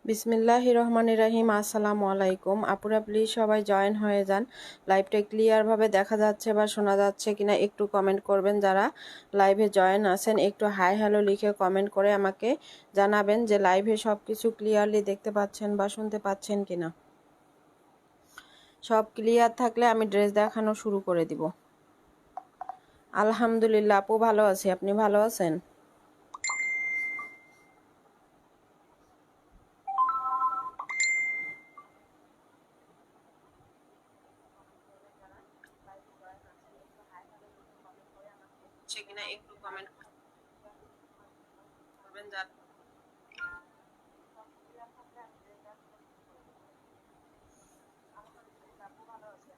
বিসমিল্লাহির রহমানির রহিম। আসসালামু আলাইকুম। আপুরা প্লিজ সবাই জয়েন হয়ে যান। লাইভটা ক্লিয়ারভাবে দেখা যাচ্ছে বা শোনা যাচ্ছে কিনা একটু কমেন্ট করবেন। যারা লাইভে জয়েন আছেন একটু হাই হ্যালো লিখে কমেন্ট করে আমাকে জানাবেন যে লাইভে সব কিছু ক্লিয়ারলি দেখতে পাচ্ছেন বা শুনতে পাচ্ছেন কিনা। সব ক্লিয়ার থাকলে আমি ড্রেস দেখানো শুরু করে দিব। আলহামদুলিল্লাহ আপু ভালো আছি, আপনি ভালো আছেন? কিনা একটু কমেন্ট করবেন।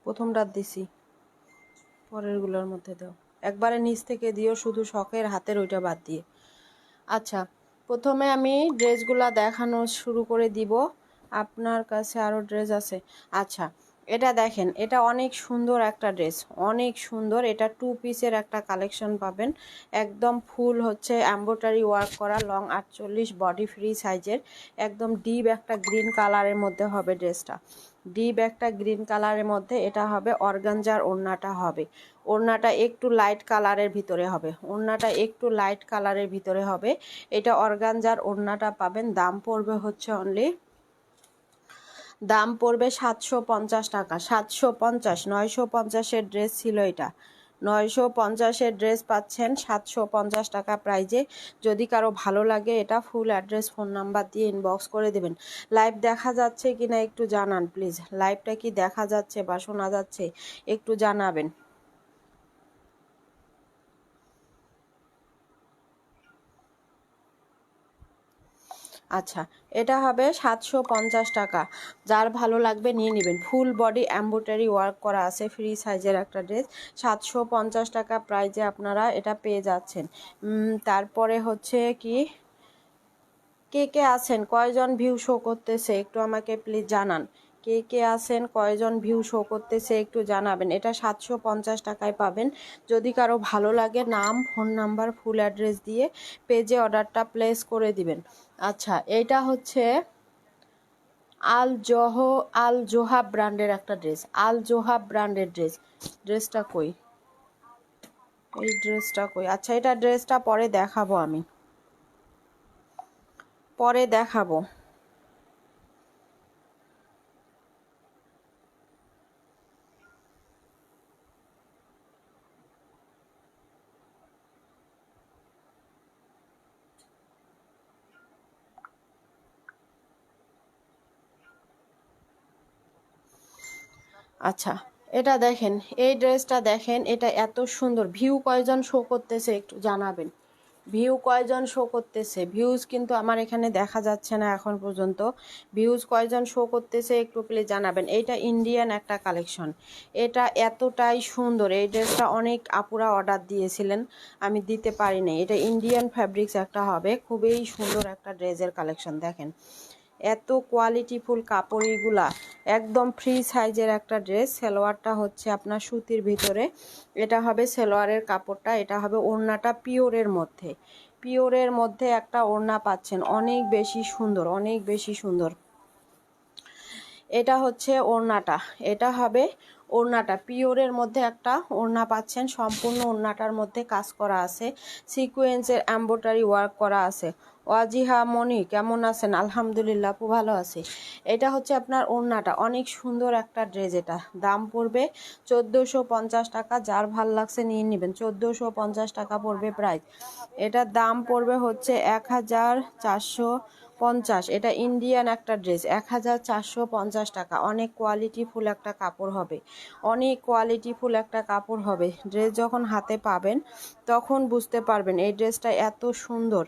প্রথম রাত দিছি, পরেরগুলোর মধ্যে দাও একবারে নিচ থেকে দিও, শুধু শখের হাতের ওইটা বাদ দিয়ে। আচ্ছা, প্রথমে আমি ড্রেসগুলা দেখানো শুরু করে দিব। আপনার কাছে আরও ড্রেস আছে? আচ্ছা, এটা দেখেন, এটা অনেক সুন্দর একটা ড্রেস, অনেক সুন্দর। এটা 2 পিসের একটা কালেকশন পাবেন, একদম ফুল হচ্ছে এমব্রয়ডারি ওয়ার্ক করা, লং 48, বডি ফ্রি সাইজের, একদম ডিপ একটা গ্রিন কালারের মধ্যে হবে ড্রেসটা। ডিপ একটা গ্রিন কালারের মধ্যে এটা হবে। অর্গানজার ওড়নাটা হবে, ওড়নাটা একটু লাইট কালারের ভিতরে হবে, ওড়নাটা একটু লাইট কালারের ভিতরে হবে। এটা অর্গানজার ওড়নাটা পাবেন। দাম পড়বে হচ্ছে অনলি, দাম পড়বে 750 টাকা। 750, 950-এর ড্রেস ছিল এটা, 950-এর ড্রেস পাচ্ছেন 750 টাকা প্রাইজে। যদি কারো ভালো লাগে এটা ফুল অ্যাড্রেস ফোন নাম্বার দিয়ে ইনবক্স করে দেবেন। লাইভ দেখা যাচ্ছে কিনা একটু জানান প্লিজ। লাইভটা কি দেখা যাচ্ছে বা শোনা যাচ্ছে একটু জানাবেন। আচ্ছা, এটা হবে 750 টাকা। যার ভালো লাগবে নিয়ে নেবেন। ফুল বডি এমব্রয়ডারি ওয়ার্ক করা আছে, ফ্রি সাইজের একটা ড্রেস, 750 টাকা প্রাইজে আপনারা এটা পেয়ে যাচ্ছেন। তারপরে হচ্ছে কি, কে কে আছেন, কয়জন ভিউ শো করতেছে একটু আমাকে প্লিজ জানান। কে কে আছেন, কয়জন ভিউ শো করতেছে একটু জানাবেন। এটা 750 টাকায় পাবেন। যদি কারো ভালো লাগে নাম, ফোন নাম্বার, ফুল অ্যাড্রেস দিয়ে পেজে অর্ডারটা প্লেস করে দিবেন। আচ্ছা, এইটা হচ্ছে আল জোহাব ব্র্যান্ডের একটা ড্রেস, আল জোহাব ব্র্যান্ডের ড্রেস। ড্রেসটা কই, এই ড্রেসটা কই? আচ্ছা, এটা ড্রেসটা পরে দেখাবো, আমি পরে দেখাবো। আচ্ছা, এটা দেখেন, এই ড্রেসটা দেখেন, এটা এত সুন্দর। ভিউ কয়জন শো করতেছে একটু জানাবেন। ভিউ কয়জন শো করতেছে? ভিউজ কিন্তু আমার এখানে দেখা যাচ্ছে না এখন পর্যন্ত। ভিউজ কয়জন শো করতেছে একটু প্লিজ জানাবেন। এইটা ইন্ডিয়ান একটা কালেকশন, এটা এতটাই সুন্দর। এই ড্রেসটা অনেক আপুরা অর্ডার দিয়েছিলেন, আমি দিতে পারিনি। এটা ইন্ডিয়ান ফ্যাব্রিক্স একটা হবে, খুবই সুন্দর একটা ড্রেসের কালেকশন। দেখেন এত কোয়ালিটিফুল কাপড়, এগুলা একদম ফ্রি সাইজের একটা ড্রেস। সালোয়ারটা হচ্ছে আপনার সুতির ভিতরে, এটা হবে সালোয়ারের কাপড়টা। এটা হবে ওড়নাটা পিওরের মধ্যে, পিওরের মধ্যে একটা ওড়না পাচ্ছেন, অনেক বেশি সুন্দর, অনেক বেশি সুন্দর। এটা হচ্ছে ওড়নাটা, এটা হবে ওড়নাটা। পিওরের মধ্যে একটা ওড়না পাচ্ছেন, সম্পূর্ণ ওড়নাটার মধ্যে কাজ করা আছে, সিকোয়েন্সের এমব্রয়ডারি ওয়ার্ক করা আছে। ওয়াজিহা মনি কেমন আছেন? আলহামদুলিল্লাহ আপু ভালো আছি। এটা হচ্ছে আপনার ওড়নাটা, অনেক সুন্দর একটা ড্রেস। এটা দাম পড়বে 1450 টাকা। যার ভাল লাগছে নিয়ে নেবেন। 1450 টাকা পড়বে প্রাইস। এটার দাম পড়বে হচ্ছে 1450। এটা ইন্ডিয়ান একটা ড্রেস, 1450 টাকা। অনেক কোয়ালিটিফুল একটা কাপড় হবে, অনেক কোয়ালিটিফুল একটা কাপড় হবে। ড্রেস যখন হাতে পাবেন তখন বুঝতে পারবেন এই ড্রেসটা এত সুন্দর।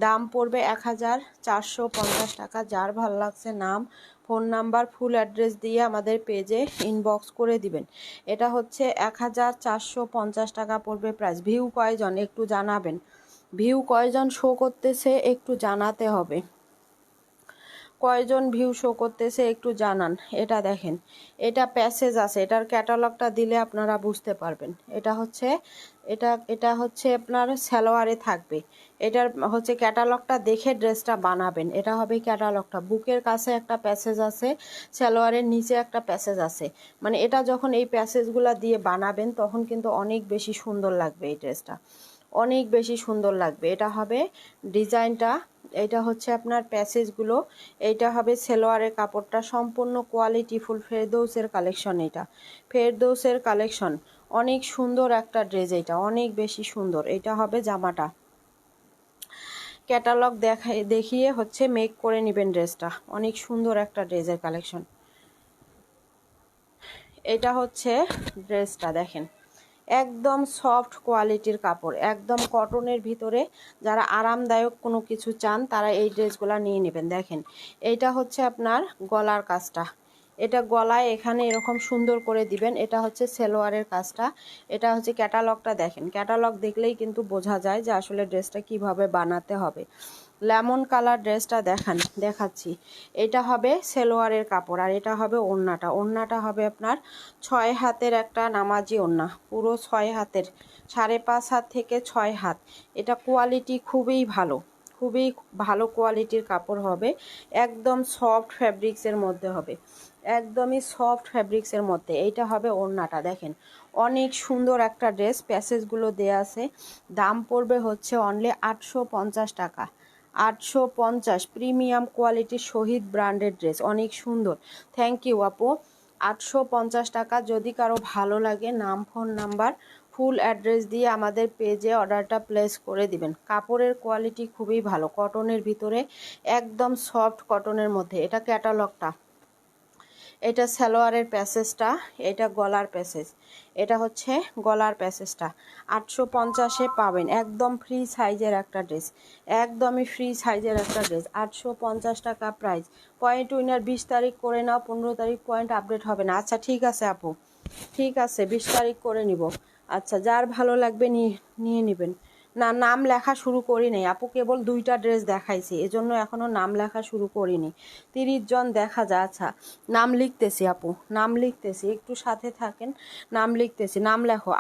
দাম পড়বে 1450 টাকা। যার ভাল লাগছে নাম, ফোন নাম্বার, ফুল অ্যাড্রেস দিয়ে আমাদের পেজে ইনবক্স করে দিবেন। এটা হচ্ছে 1450 টাকা পড়বে প্রাইস। ভিউ কয়জন একটু জানাবেন। ভিউ কয়জন শো করতেছে একটু জানাতে হবে। কয়জন ভিউ শো করতেছে একটু জানান। এটা দেখেন, এটা প্যাসেজ আছে, এটার ক্যাটালগটা দিলে আপনারা বুঝতে পারবেন। এটা হচ্ছে আপনার সালোয়ারে থাকবে। এটার হচ্ছে ক্যাটালগটা দেখে ড্রেসটা বানাবেন। এটা হবে ক্যাটালগটা। বুকের কাছে একটা প্যাসেজ আছে, সালোয়ারের নিচে একটা প্যাসেজ আছে। মানে এটা যখন এই প্যাসেজগুলো দিয়ে বানাবেন তখন কিন্তু অনেক বেশি সুন্দর লাগবে এই ড্রেসটা, অনেক বেশি সুন্দর লাগবে। এটা হবে ডিজাইনটা, এটা হচ্ছে আপনার প্যাসেজগুলো, এইটা হবে সেলোয়ারের কাপড়টা, সম্পূর্ণ কোয়ালিটিফুল ফেরদৌসের কালেকশন। এটা ফেরদৌসের কালেকশন, অনেক সুন্দর একটা ড্রেস, এটা অনেক বেশি সুন্দর। এটা হবে জামাটা। ক্যাটালগ দেখিয়ে হচ্ছে মেক করে নেবেন ড্রেসটা, অনেক সুন্দর একটা ড্রেসের কালেকশন। এটা হচ্ছে ড্রেসটা দেখেন, একদম সফট কোয়ালিটির কাপড়, একদম কটনের ভিতরে। যারা আরামদায়ক কোনো কিছু চান তারা এই ড্রেসগুলো নিয়ে নেবেন। দেখেন, এইটা হচ্ছে আপনার গলার কাজটা, এটা গলায় এখানে এরকম সুন্দর করে দিবেন। এটা হচ্ছে সেলোয়ারের কাজটা। এটা হচ্ছে ক্যাটালগটা দেখেন, ক্যাটালগ দেখলেই কিন্তু বোঝা যায় যে আসলে ড্রেসটা কিভাবে বানাতে হবে। লেমন কালার ড্রেসটা দেখাচ্ছি। এটা হবে সেলোয়ারের কাপড় আর এটা হবে ওড়নাটা। ওড়নাটা হবে আপনার 6 হাতের একটা নামাজি ওড়না, পুরো 6 হাতের, 5.5 হাত থেকে 6 হাত। এটা কোয়ালিটি খুবই ভালো, খুবই ভালো কোয়ালিটির কাপড় হবে। একদম সফট ফ্যাব্রিক্সের মধ্যে হবে, একদমই সফট ফ্যাব্রিক্সের মধ্যে। এইটা হবে ওড়নাটা। দেখেন, অনেক সুন্দর একটা ড্রেস, প্যাসেজগুলো দেয়া আছে। দাম পড়বে হচ্ছে অনলি 850 টাকা। 850, প্রিমিয়াম কোয়ালিটির শহীদ ব্র্যান্ডেড ড্রেস, অনেক সুন্দর। থ্যাংক ইউ আপু। 850 টাকা। যদি কারো ভালো লাগে নাম, ফোন নাম্বার, ফুল অ্যাড্রেস দিয়ে আমাদের পেজে অর্ডারটা প্লেস করে দিবেন। কাপড়ের কোয়ালিটি খুবই ভালো, কটনের ভিতরে, একদম সফট কটনের মধ্যে। এটা ক্যাটালগটা, এটা সালোয়ারের প্যাসেজটা, এটা গলার প্যাসেজ, এটা হচ্ছে গলার প্যাসেজটা। 850-এ পাবেন, একদম ফ্রি সাইজের একটা ড্রেস, একদমই ফ্রি সাইজের একটা ড্রেস। 850 টাকা প্রাইস। পয়েন্ট উইনার 20 তারিখ করে নাও, 15 তারিখ পয়েন্ট আপডেট হবে না। আচ্ছা ঠিক আছে আপু, ঠিক আছে, 20 তারিখ করে নিব। আচ্ছা, যার ভালো লাগবে নিয়ে নেবেন। না, নাম লেখা শুরু করি নাই আপু, কেবল 2টা ড্রেস দেখাইছি, এজন্য এখনো নাম লেখা শুরু করিনি। 30 জন দেখা যায়। আচ্ছা, নাম লিখতেছি আপু, নাম লিখতেছি, একটু সাথে থাকেন। নাম লিখতেছি, নাম লেখো।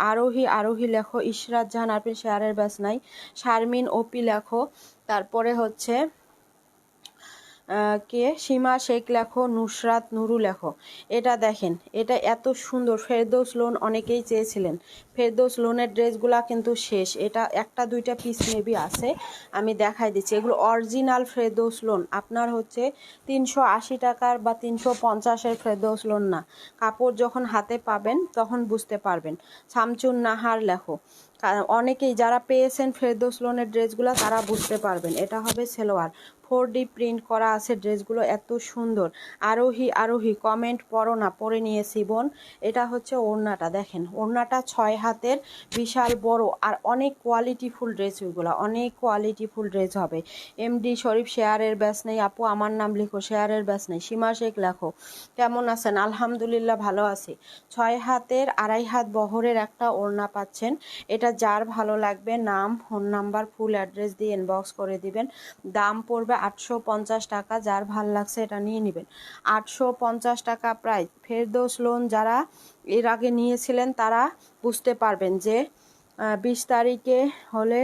আরোহী লেখো, ইশরাত জাহান, আপনি শেয়ারের ব্যাস নাই। শারমিন ওপি লেখো। তারপরে হচ্ছে কে সীমা শেখ লেখো, নুসরাত নুরু লেখো। এটা দেখেন, এটা এত সুন্দর। ফেরদৌস লোন অনেকেই চেয়েছিলেন, ফেরদৌস লোনের ড্রেসগুলা কিন্তু শেষ। এটা 1-2টা পিস মেবি আছে, আমি দেখাই দিচ্ছি। এগুলো অরিজিনাল ফেরদৌস লোন, আপনার হচ্ছে 380 টাকার বা 350-এর ফেরদৌস লোন না। কাপড় যখন হাতে পাবেন তখন বুঝতে পারবেন। শামচুন নাহার লেখো। অনেকেই যারা পেয়েছেন ফেরদৌস লোনের ড্রেসগুলো তারা বুঝতে পারবেন। এটা হবে সেলোয়ার, 4D প্রিন্ট করা আছে ড্রেসগুলো, এত সুন্দর। আরোহী কমেন্ট পড়ো না, পড়ে নিয়েছি বোন। এটা হচ্ছে ওড়নাটা, দেখেন ওড়নাটা 6 হাতের, বিশাল বড় আর অনেক কোয়ালিটিফুল ড্রেস। ওইগুলো অনেক কোয়ালিটিফুল ড্রেস হবে। এমডি শরীফ শেয়ারের ব্যাস নেই আপু, আমার নাম লিখো, শেয়ারের ব্যাস নেই। সীমা শেখ লেখো, কেমন আছেন? আলহামদুলিল্লাহ ভালো আছি। 6 হাতের 2.5 হাত বহরের একটা ওড়না পাচ্ছেন। এটা যার ভালো লাগবে নাম, ফোন নাম্বার, ফুল অ্যাড্রেস দিয়ে ইনবক্স করে দিবেন। দাম পড়বে 850 টাকা। যার ভাল লাগছে এটা নিয়ে নেবেন। 850 টাকা প্রাইস। ফেরদৌস লোন যারা এর আগে নিয়েছিলেন তারা বুঝতে পারবেন যে 20 তারিখে হলে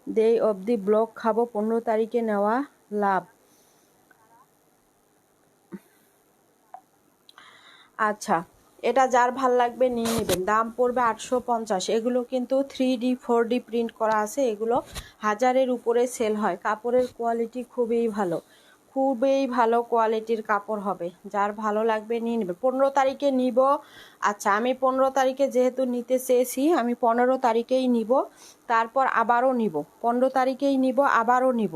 ডে অব দি ব্লক খাবো, 15 তারিখে নেওয়া লাভ। আচ্ছা, এটা যার ভাল লাগবে নিয়ে নেবেন। দাম পড়বে 850। এগুলো কিন্তু 3D 4D প্রিন্ট করা আছে, এগুলো 1000-এর উপরে সেল হয়। কাপড়ের কোয়ালিটি খুবই ভালো, খুবই ভালো কোয়ালিটির কাপড় হবে। যার ভালো লাগবে নিয়ে নেবে। 15 তারিখে নিব। আচ্ছা, আমি 15 তারিখে যেহেতু নিতে চেয়েছি, আমি 15 তারিখেই নিব, তারপর আবারও নিব। 15 তারিখেই নিব, আবারও নিব,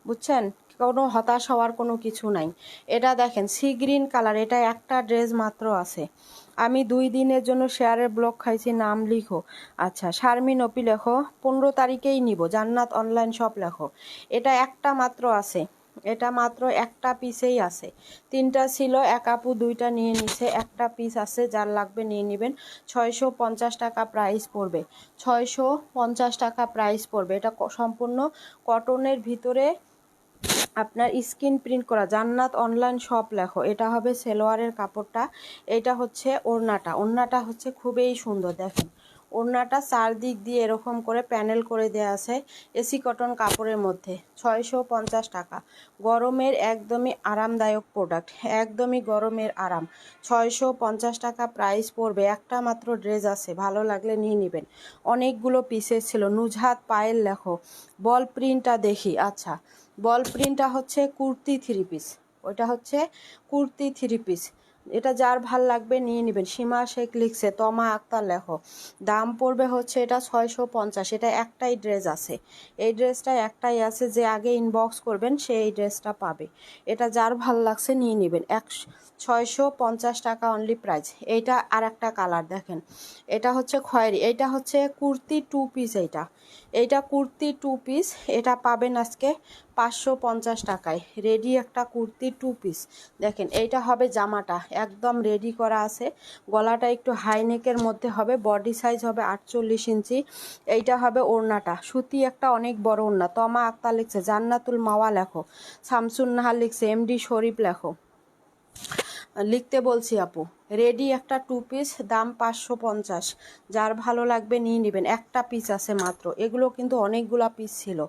বুঝছেন? কোনো হতাশ হওয়ার কোনো কিছু নাই। এটা দেখেন, সি গ্রিন কালার, এটা একটা ড্রেস মাত্র আছে। আমি 2 দিনের জন্য শেয়ারের ব্লক খাইছি, নাম লিখো। আচ্ছা, শারমিন ওপি লেখো, 15 তারিখেই নিব। জান্নাত অনলাইন শপ লেখো। এটা একটা মাত্র আছে, এটা মাত্র একটা পিসেই আছে। 3টা ছিল, এক আপু 2টা নিয়ে নিছে, একটা পিস আছে, যার লাগবে নিয়ে নেবেন। 650 টাকা প্রাইস পড়বে, 650 টাকা প্রাইস পড়বে। এটা সম্পূর্ণ কটনের ভিতরে আপনার স্ক্রিন প্রিন্ট করা জান্নাত অনলাইন শপ লেখো। এটা হবে সেলোয়ারের কাপড়টা, এটা হচ্ছে ওড়নাটা। ওড়নাটা হচ্ছে খুবই সুন্দর, দেখেন ওড়নাটা চারদিক দিয়ে এরকম করে প্যানেল করে দেওয়া আছে এসি কটন কাপড়ের মধ্যে। 650 টাকা, গরমের একদমই আরামদায়ক প্রোডাক্ট, একদমই গরমের আরাম। 650 টাকা প্রাইস পড়বে। একটা মাত্র ড্রেস আছে, ভালো লাগলে নিয়ে নেবেন। অনেকগুলো পিসেস ছিল। নুজহাত পায়েল লেখো, বল প্রিন্টটা দেখি। আচ্ছা, বল প্রিন্টটা হচ্ছে কুর্তি থ্রি পিস, ওইটা হচ্ছে কুর্তি থ্রি পিস। এটা যার ভাল লাগবে নিয়ে নেবেন। সীমা শেখ লিখছে, তমা আক্তার লেখো। দাম পড়বে হচ্ছে এটা 650। এটা একটাই ড্রেস আছে, এই ড্রেসটা একটাই আছে, যে আগে ইনবক্স করবেন সে এই ড্রেসটা পাবে। এটা যার ভাল লাগছে নিয়ে নেবেন। 650 টাকা অনলি প্রাইস। এইটা আর একটা কালার দেখেন, এটা হচ্ছে খয়েরি, এইটা হচ্ছে কুর্তি টু পিস। এইটা কুর্তি টু পিস, এটা পাবেন আজকে 550 টাকায়। রেডি একটা কুর্তি টু পিস দেখেন। এইটা হবে জামাটা, একদম রেডি করা আছে। গলাটা একটু হাই নেকের মধ্যে হবে, বডি সাইজ হবে 48 ইঞ্চি। এইটা হবে ওড়নাটা, সুতি একটা অনেক বড় ওড়না। তমা আক্তার লিখছে, জান্নাতুল মাওয়া লেখো। শামসুন নাহার লিখছে, এমডি শরীফ লেখো। লিখতে বলছি আপু। রেডি একটা টু পিস, দাম 550। যার ভালো লাগবে নিয়ে নেবেন। একটা পিস আছে মাত্র, এগুলো কিন্তু অনেকগুলা পিস ছিল,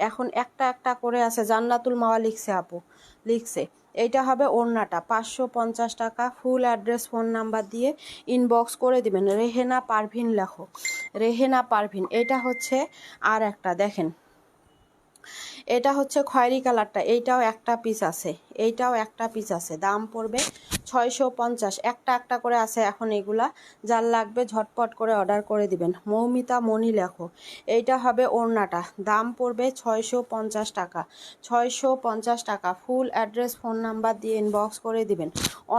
এখন একটা একটা করে আছে। জান্নাতুল মাওয়া লিখছে আপু, লিখছে। এইটা হবে ওড়নাটা, 550 টাকা। ফুল অ্যাড্রেস ফোন নাম্বার দিয়ে ইনবক্স করে দিবেন। রেহেনা পারভিন লেখো, রেহেনা পারভিন। এটা হচ্ছে আর একটা দেখেন, এটা হচ্ছে খয়েরি কালারটা, এইটাও একটা পিস আছে, এইটাও একটা পিস আছে। দাম পড়বে 650। একটা একটা করে আছে এখন, এগুলা যার লাগবে ঝটপট করে অর্ডার করে দিবেন। মৌমিতা মনি লেখো। এইটা হবে ওড়নাটা, দাম পড়বে 650 টাকা। 650 টাকা। ফুল অ্যাড্রেস ফোন নাম্বার দিয়ে ইনবক্স করে দিবেন।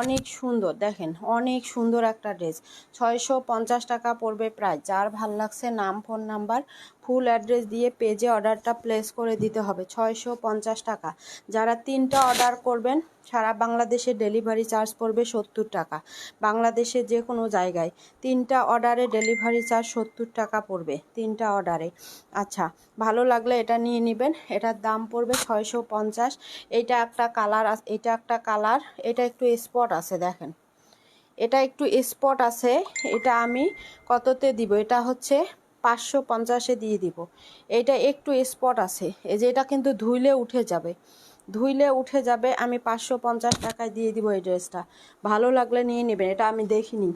অনেক সুন্দর দেখেন, অনেক সুন্দর একটা ড্রেস। 650 টাকা পড়বে প্রাইস। যার ভাল লাগছে নাম ফোন নাম্বার ফুল অ্যাড্রেস দিয়ে পেজে অর্ডারটা প্লেস করে দিতে হবে। 650 টাকা। যারা 3টা অর্ডার করবেন সারা বাংলাদেশে ডেলিভারি চার্জ পড়বে 70 টাকা। বাংলাদেশের যে কোনো জায়গায় 3টা অর্ডারে ডেলিভারি চার্জ 70 টাকা পড়বে, 3টা অর্ডারে। আচ্ছা, ভালো লাগলে এটা নিয়ে নেবেন। এটার দাম পড়বে 650। এইটা একটা কালার, এটা একটা কালার, এটা একটু স্পট আছে দেখেন, এটা একটু স্পট আছে। এটা আমি কততে দিব, এটা হচ্ছে 550-এ দিয়ে দিব। এটা একটু স্পট আছে, এই যে এটা কিন্তু ধুইলে উঠে যাবে, ধুইলে উঠে যাবে। আমি 550 টাকায় দিয়ে দিব এই ড্রেসটা। ভালো লাগলে নিয়ে নেবেন। এটা আমি দেখিনি,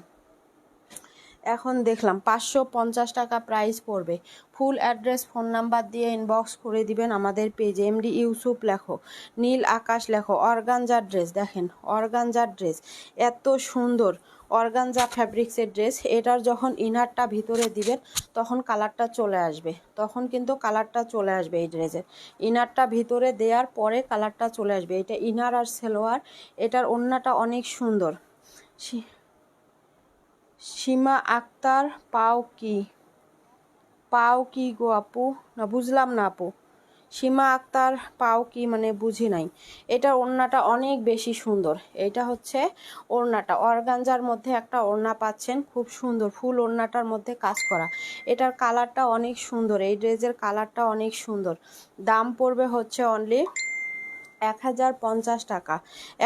এখন দেখলাম। 550 টাকা প্রাইস পড়বে। ফুল অ্যাড্রেস ফোন নাম্বার দিয়ে ইনবক্স করে দিবেন আমাদের পেজে। এমডি ইউসুফ লেখো, নীল আকাশ লেখো। অর্গানজার ড্রেস দেখেন, অর্গানজার ড্রেস এত সুন্দর। অর্গানজা ফ্যাব্রিক্সের ড্রেস। এটার যখন ইনারটা ভিতরে দিবেন তখন কালারটা চলে আসবে, তখন কিন্তু কালারটা চলে আসবে। এই ড্রেসের ইনারটা ভিতরে দেওয়ার পরে কালারটা চলে আসবে। এটা ইনার আর সেলোয়ার। এটার ওড়নাটা অনেক সুন্দর। সীমা আক্তার, পাও কি, পাও কি গো আপু? না বুঝলাম না আপু। সীমা আক্তার পাও কি মানে বুঝি নাই। এটা ওড়নাটা অনেক বেশি সুন্দর। এটা হচ্ছে ওড়নাটা, অর্গানজার মধ্যে একটা ওড়না পাচ্ছেন, খুব সুন্দর। ফুল ওড়নাটার মধ্যে কাজ করা। এটার কালারটা অনেক সুন্দর, এই ড্রেসের কালারটা অনেক সুন্দর। দাম পড়বে হচ্ছে অনলি 1050 টাকা।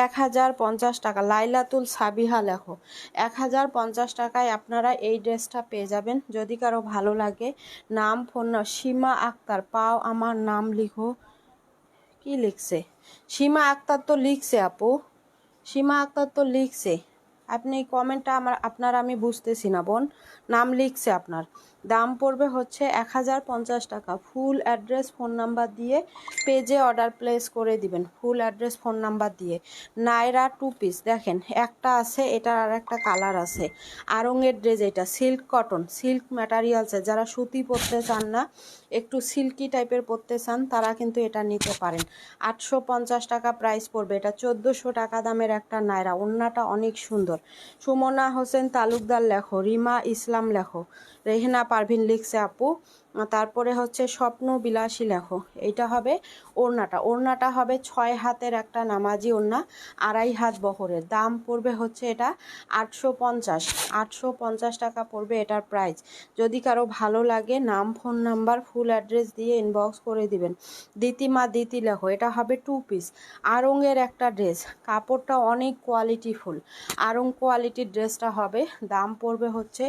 1050 টাকা। লাইলাতুল সাবিহা লেখো। 1050 টাকায় আপনারা এই ড্রেসটা পেয়ে যাবেন। যদি কারো ভালো লাগে নাম ফোন না। সীমা আক্তার, পাও আমার নাম লিখো। কি লিখছে? সীমা আক্তার তো লিখছে আপু, সীমা আক্তার তো লিখছে। আপনি কমেন্টটা আপনার আমি বুঝতেছি না বোন। নাম লিখছে আপনার। দাম পড়বে হচ্ছে 1050 টাকা। ফুল অ্যাড্রেস ফোন নাম্বার দিয়ে পেজে অর্ডার প্লেস করে দিবেন। ফুল অ্যাড্রেস ফোন নাম্বার দিয়ে। নাইরা টু পিস দেখেন, একটা আছে, এটার আর একটা কালার আছে। আরঙের ড্রেস, এটা সিল্ক কটন, সিল্ক ম্যাটারিয়ালসে। যারা সুতি পরতে চান না, একটু সিল্কি টাইপের পরতে চান, তারা কিন্তু এটা নিতে পারেন। 850 টাকা প্রাইস পড়বে। এটা 1400 টাকা দামের একটা নায়রা। ওড়নাটা অনেক সুন্দর। সুমনা হোসেন তালুকদার লেখো, রিমা ইসলাম লেখো, রেহেনা পারভিন লিখছে আপু। তারপরে হচ্ছে স্বপ্ন বিলাসী লেখো, এইটা হবে ওড়নাটা। ওড়নাটা হবে 6 হাতের একটা নামাজি ওড়না, 2.5 হাত বহরের। দাম পড়বে হচ্ছে এটা 850 টাকা পড়বে এটার প্রাইস। যদি কারো ভালো লাগে নাম ফোন নাম্বার ফুল অ্যাড্রেস দিয়ে ইনবক্স করে দিবেন। দিতিমা দিতি লেখো, এটা হবে 2 পিস আড়ংয়ের একটা ড্রেস, কাপড়টা অনেক কোয়ালিটিফুল, আড়ং কোয়ালিটির ড্রেসটা হবে। দাম পড়বে হচ্ছে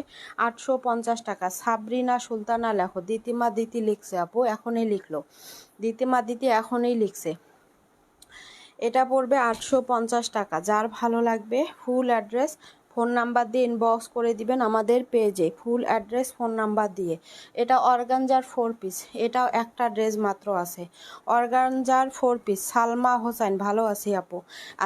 850 টাকা। সাবরিনা সুলতানা লেখো, দিতিমা দিতি লিখছে আপু, এখনই লিখলো, দিতিমা দিতি এখনই লিখছে। এটা পড়বে 850 টাকা। যার ভালো লাগবে ফুল অ্যাড্রেস ফোন নাম্বার দিয়ে ইনবক্স করে দিবেন আমাদের পেজে, ফুল অ্যাড্রেস ফোন নাম্বার দিয়ে। এটা অর্গানজার 4 পিস, এটাও একটা ড্রেস মাত্র আছে, অর্গানজার 4 পিস। সালমা হোসেন, ভালো আছি আপু।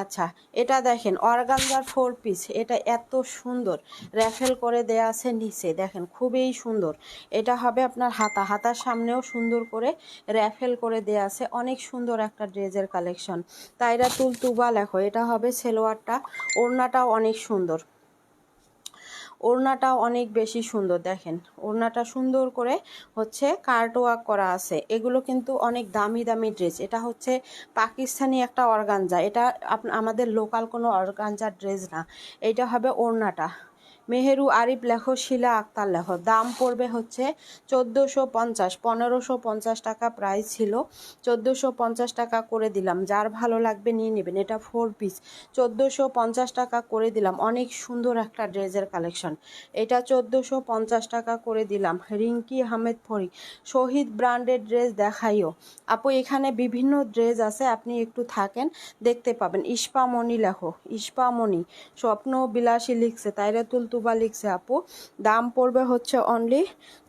আচ্ছা, এটা দেখেন অর্গানজার 4 পিস, এটা এত সুন্দর র্যাফেল করে দেয়া আছে নিচে, দেখেন খুবই সুন্দর। এটা হবে আপনার হাতা, হাতার সামনেও সুন্দর করে র্যাফেল করে দেয়া আছে, অনেক সুন্দর একটা ড্রেসের কালেকশন। তাইরা তুলতুবা লেখো, এটা হবে সেলোয়ারটা, ওড়নাটাও অনেক সুন্দর, ওড়নাটা অনেক বেশি সুন্দর। দেখেন ওড়নাটা সুন্দর করে হচ্ছে কার্ট ওয়ার্ক করা আছে। এগুলো কিন্তু অনেক দামি দামি ড্রেস। এটা হচ্ছে পাকিস্তানি একটা অর্গানজা, এটা আমাদের লোকাল কোনো অর্গানজার ড্রেস না। এইটা হবে ওড়নাটা। মেহেরু আরিফ লেখো, শিলা আক্তার লেখো, দাম পড়বে হচ্ছে 1450, 1550 টাকা প্রাইস ছিল, 1450 টাকা করে দিলাম। যার ভালো লাগবে নিয়ে নেবেন। এটা 4 পিস, 1450 টাকা করে দিলাম। অনেক সুন্দর একটা ড্রেসের কালেকশন, এটা 1450 টাকা করে দিলাম। রিঙ্কি আহমেদ ফরি, শহীদ ব্র্যান্ডের ড্রেস দেখাইও আপু, এখানে বিভিন্ন ড্রেস আছে, আপনি একটু থাকেন দেখতে পাবেন। ইস্পামণি লেখো, ইস্পামণি, স্বপ্ন বিলাসী লিখছে, তাইরাতুল তুবা লিখছে আপু। দাম পড়বে হচ্ছে অনলি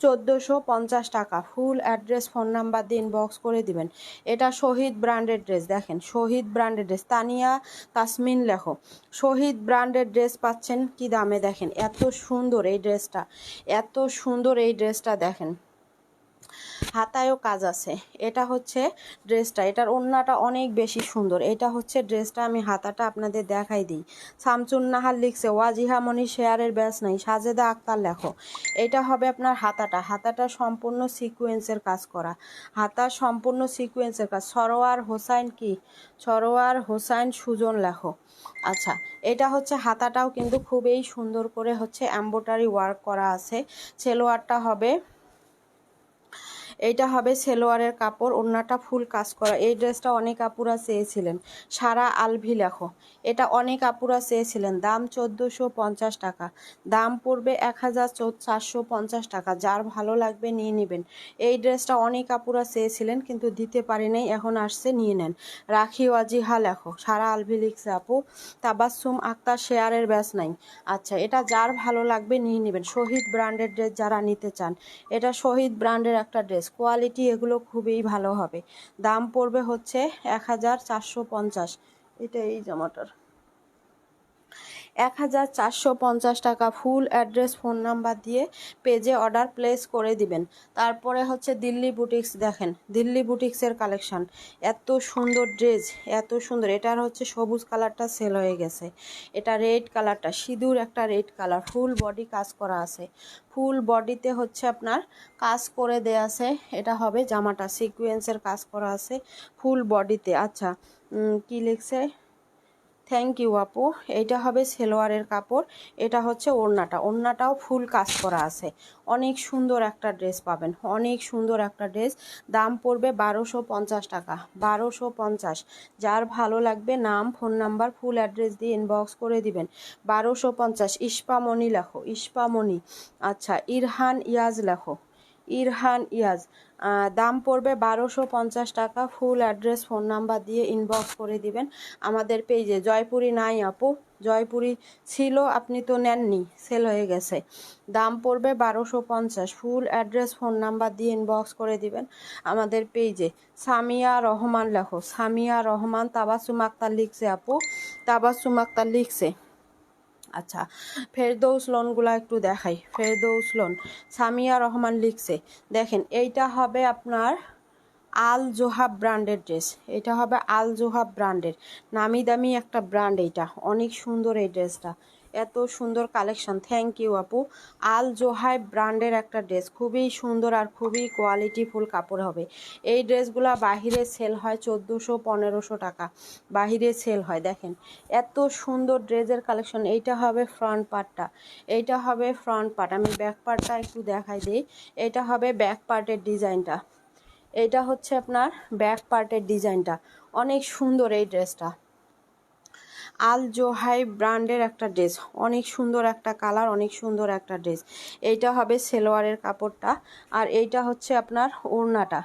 1450 টাকা। ফুল অ্যাড্রেস ফোন নাম্বার দিয়ে ইনবক্স করে দিবেন। এটা শহীদ ব্র্যান্ডের ড্রেস, দেখেন শহীদ ব্র্যান্ডের ড্রেস। তানিয়া তাসমিন লেখো, শহীদ ব্র্যান্ডের ড্রেস পাচ্ছেন কি দামে, দেখেন এত সুন্দর এই ড্রেসটা, এত সুন্দর এই ড্রেসটা দেখেন, হাতায়ও কাজ আছে। এটা হচ্ছে ড্রেসটা, এটার ওড়নাটা অনেক বেশি সুন্দর। এটা হচ্ছে ড্রেসটা, আমি হাতাটা আপনাদের দেখাই দিই। শামসুন নাহার লিখছে, ওয়াজিহা মনি শেয়ারের ব্যাস নাই, সাজেদা আক্তার লেখো। এটা হবে আপনার হাতাটা, হাতাটা সম্পূর্ণ সিকোয়েন্সের কাজ করা, হাতা সম্পূর্ণ সিকোয়েন্সের কাজ। সরোয়ার হোসাইন, কি সরোয়ার হোসাইন সুজন লেখো। আচ্ছা, এটা হচ্ছে হাতাটাও কিন্তু খুবই সুন্দর করে হচ্ছে এমব্রয়ডারি ওয়ার্ক করা আছে। সেলোয়ারটা হবে, এইটা হবে সেলোয়ারের কাপড়, ওড়নাটা ফুল কাজ করা। এই ড্রেসটা অনেক আপুরা চেয়েছিলেন, সারা আলভি লেখো, এটা অনেক আপুরা চেয়েছিলেন। দাম 1450 টাকা, দাম পড়বে 1450 টাকা। যার ভালো লাগবে নিয়ে নেবেন। এই ড্রেসটা অনেক আপুরা চেয়েছিলেন কিন্তু দিতে পারি নাই, এখন আসছে, নিয়ে নেন। রাখি ওয়াজিহা লেখো, সারা আলভি লিখছে আপু। তাবাসসুম আক্তার, শেয়ারের ব্যাস নাই। আচ্ছা, এটা যার ভালো লাগবে নিয়ে নেবেন। শহীদ ব্র্যান্ডের ড্রেস যারা নিতে চান, এটা শহীদ ব্র্যান্ডের একটা ড্রেস, কোয়ালিটি এগুলো খুবই ভালো হবে। দাম পড়বে হচ্ছে 1450। এটা এই জামাটার 1450 টাকা। ফুল অ্যাড্রেস ফোন নাম্বার দিয়ে পেজে অর্ডার প্লেস করে দিবেন। তারপরে হচ্ছে দিল্লি বুটিক্স, দেখেন দিল্লি বুটিক্সের কালেকশন, এত সুন্দর ড্রেস, এত সুন্দর। এটার হচ্ছে সবুজ কালারটা সেল হয়ে গেছে, এটা রেড কালারটা, সিঁদুর একটা রেড কালার, ফুল বডি কাজ করা আছে, ফুল বডিতে হচ্ছে আপনার কাজ করে দেয়া আছে। এটা হবে জামাটা, সিকোয়েন্সের কাজ করা আছে ফুল বডিতে। আচ্ছা, কি লিখছে, থ্যাংক ইউ আপু। এইটা হবে সেলোয়ারের কাপড়, এটা হচ্ছে ওড়নাটা, ওড়নাটাও ফুল কাজ করা আছে। অনেক সুন্দর একটা ড্রেস পাবেন, অনেক সুন্দর একটা ড্রেস। দাম পড়বে 1250 টাকা, 1250। যার ভালো লাগবে নাম ফোন নাম্বার ফুল অ্যাড্রেস দিয়ে ইনবক্স করে দিবেন। 1250। ইস্পামণি লেখো, ইস্পামণি। আচ্ছা, ইরহান ইয়াজ লেখো, ইরহান ইয়াজ। দাম পড়বে 1250 টাকা। ফুল অ্যাড্রেস ফোন নাম্বার দিয়ে ইনবক্স করে দিবেন আমাদের পেজে। জয়পুরি নাই আপু, জয়পুরি ছিল, আপনি তো নেননি, সেল হয়ে গেছে। দাম পড়বে 1250। ফুল অ্যাড্রেস ফোন নাম্বার দিয়ে ইনবক্স করে দিবেন আমাদের পেজে। সামিয়া রহমান লেখো, সামিয়া রহমান। তাবাসসুম আক্তার লিখছে আপু, তাবাসসুম আক্তার লিখছে। আচ্ছা, ফেরদৌস লোনগুলো একটু দেখাই। ফেরদৌস লোন, সামিয়া রহমান লিখছে। দেখেন এইটা হবে আপনার আল জোহাব ব্র্যান্ডের ড্রেস, এটা হবে আল জোহাব ব্র্যান্ডের, নামি দামি একটা ব্র্যান্ড। এইটা অনেক সুন্দর এই ড্রেসটা, এত সুন্দর কালেকশন, থ্যাংক ইউ আপু। আল জোহাই ব্র্যান্ডের একটা ড্রেস, খুবই সুন্দর আর খুবই কোয়ালিটিফুল কাপড় হবে। এই ড্রেসগুলো বাহিরে সেল হয় 1400-1500 টাকা, বাহিরে সেল হয়। দেখেন এত সুন্দর ড্রেসের কালেকশন। এইটা হবে ফ্রন্ট পার্টটা, এইটা হবে ফ্রন্ট পার্ট। আমি ব্যাক পার্টটা একটু দেখাই দিই। এটা হবে ব্যাক পার্টের ডিজাইনটা, এইটা হচ্ছে আপনার ব্যাক পার্টের ডিজাইনটা। অনেক সুন্দর এই ড্রেসটা, আল জোহাই ব্র্যান্ডের একটা ড্রেস, অনেক সুন্দর একটা কালার, অনেক সুন্দর একটা ড্রেস। এইটা হবে সেলোয়ারের কাপড়টা, আর এইটা হচ্ছে আপনার ওড়নাটা।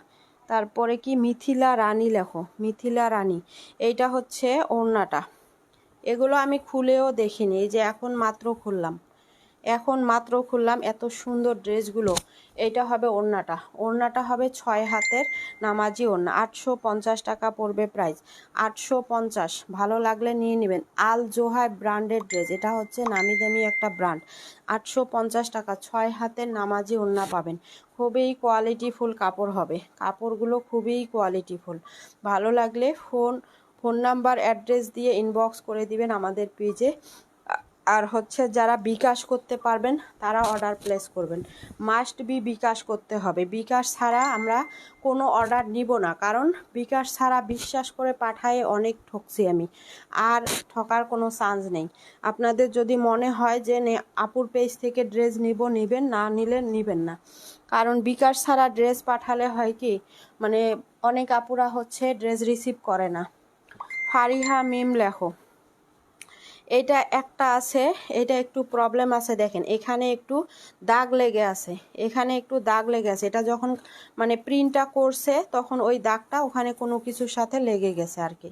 তারপরে কি মিথিলা রানী লেখো, মিথিলা রানী, এইটা হচ্ছে ওড়নাটা। এগুলো আমি খুলেও দেখিনি, এই যে এখন মাত্র খুললাম, এখন মাত্র খুললাম। এত সুন্দর ড্রেসগুলো। এইটা হবে ওড়নাটা, ওড়নাটা হবে 6 হাতের নামাজি ওড়না। 850 টাকা পড়বে প্রাইস, 850। ভালো লাগলে নিয়ে নেবেন। আল জোহাই ব্র্যান্ডের ড্রেস, এটা হচ্ছে নামি দামি একটা ব্র্যান্ড। 850 টাকা, 6 হাতের নামাজি ওড়না পাবেন। খুবই কোয়ালিটিফুল কাপড় হবে, কাপড়গুলো খুবই কোয়ালিটিফুল। ভালো লাগলে ফোন নাম্বার অ্যাড্রেস দিয়ে ইনবক্স করে দিবেন আমাদের পেজে। আর হচ্ছে যারা বিকাশ করতে পারবেন তারা অর্ডার প্লেস করবেন। মাস্ট বি বিকাশ করতে হবে, বিকাশ ছাড়া আমরা কোনো অর্ডার নিব না, কারণ বিকাশ ছাড়া বিশ্বাস করে পাঠায়ে অনেক ঠকছি আমি, আর ঠকার কোনো চান্স নেই। আপনাদের যদি মনে হয় যে আপুর পেজ থেকে ড্রেস নিব, নিবেন, না নিলে নিবেন না। কারণ বিকাশ ছাড়া ড্রেস পাঠালে হয় কি, মানে অনেক আপুরা হচ্ছে ড্রেস রিসিভ করে না। ফারিহা মিম লেখো, এটা একটা আছে, এটা একটু প্রবলেম আছে। দেখেন এখানে একটু দাগ লেগে আছে, এখানে একটু দাগ লেগে আছে। এটা যখন মানে প্রিন্টটা করছে তখন ওই দাগটা ওখানে কোনো কিছুর সাথে লেগে গেছে আর কি,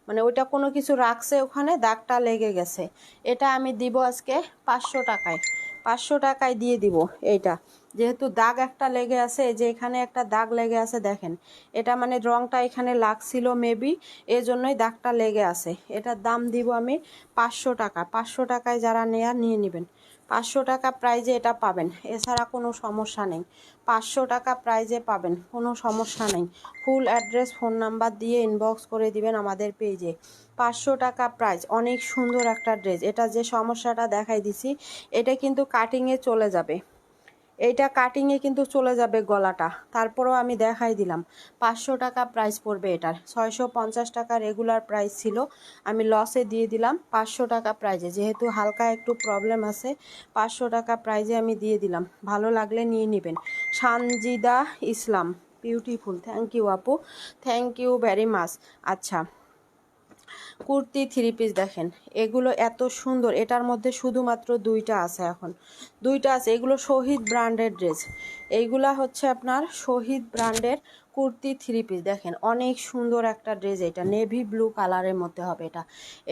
মানে ওইটা কোনো কিছু রাখছে ওখানে, দাগটা লেগে গেছে। এটা আমি দিব আজকে 500 টাকায়, 500 টাকায় দিয়ে দিব এইটা। যেহেতু দাগ একটা লেগে আছে, এই যে এখানে একটা দাগ লেগে আছে দেখেন, এটা মানে রংটা এখানে লাগছিল মেবি, এজন্যই দাগটা লেগে আছে। এটার দাম দিব আমি 500 টাকা। 500 টাকায় যারা নেয়ার নিয়ে নেবেন, 500 টাকা প্রাইজে এটা পাবেন, এছাড়া কোনো সমস্যা নেই। 500 টাকা প্রাইজে পাবেন, কোনো সমস্যা নেই। ফুল অ্যাড্রেস ফোন নাম্বার দিয়ে ইনবক্স করে দিবেন আমাদের পেজে। 500 টাকা প্রাইস, অনেক সুন্দর একটা ড্রেস। এটা যে সমস্যাটা দেখাই দিছি, এটা কিন্তু কাটিংয়ে চলে যাবে, এইটা কাটিংয়ে কিন্তু চলে যাবে গলাটা। তারপরেও আমি দেখাই দিলাম। 500 টাকা প্রাইস পড়বে এটার। 650 টাকা রেগুলার প্রাইস ছিল, আমি লসে দিয়ে দিলাম 500 টাকা প্রাইজে। যেহেতু হালকা একটু প্রবলেম আছে, 500 টাকা প্রাইজে আমি দিয়ে দিলাম। ভালো লাগলে নিয়ে নেবেন। সানজিদা ইসলাম, বিউটিফুল, থ্যাংক ইউ আপু, থ্যাংক ইউ ভেরি মাচ। আচ্ছা, কুর্তি 3 পিস দেখেন, এগুলো এত সুন্দর। এটার মধ্যে শুধুমাত্র 2টা আছে, এখন 2টা আছে। এগুলো শহীদ ব্র্যান্ডের ড্রেস, এইগুলা হচ্ছে আপনার শহীদ ব্র্যান্ডের কুর্তি 3 পিস। দেখেন অনেক সুন্দর একটা ড্রেস, এটা নেভি ব্লু কালারের মধ্যে হবে।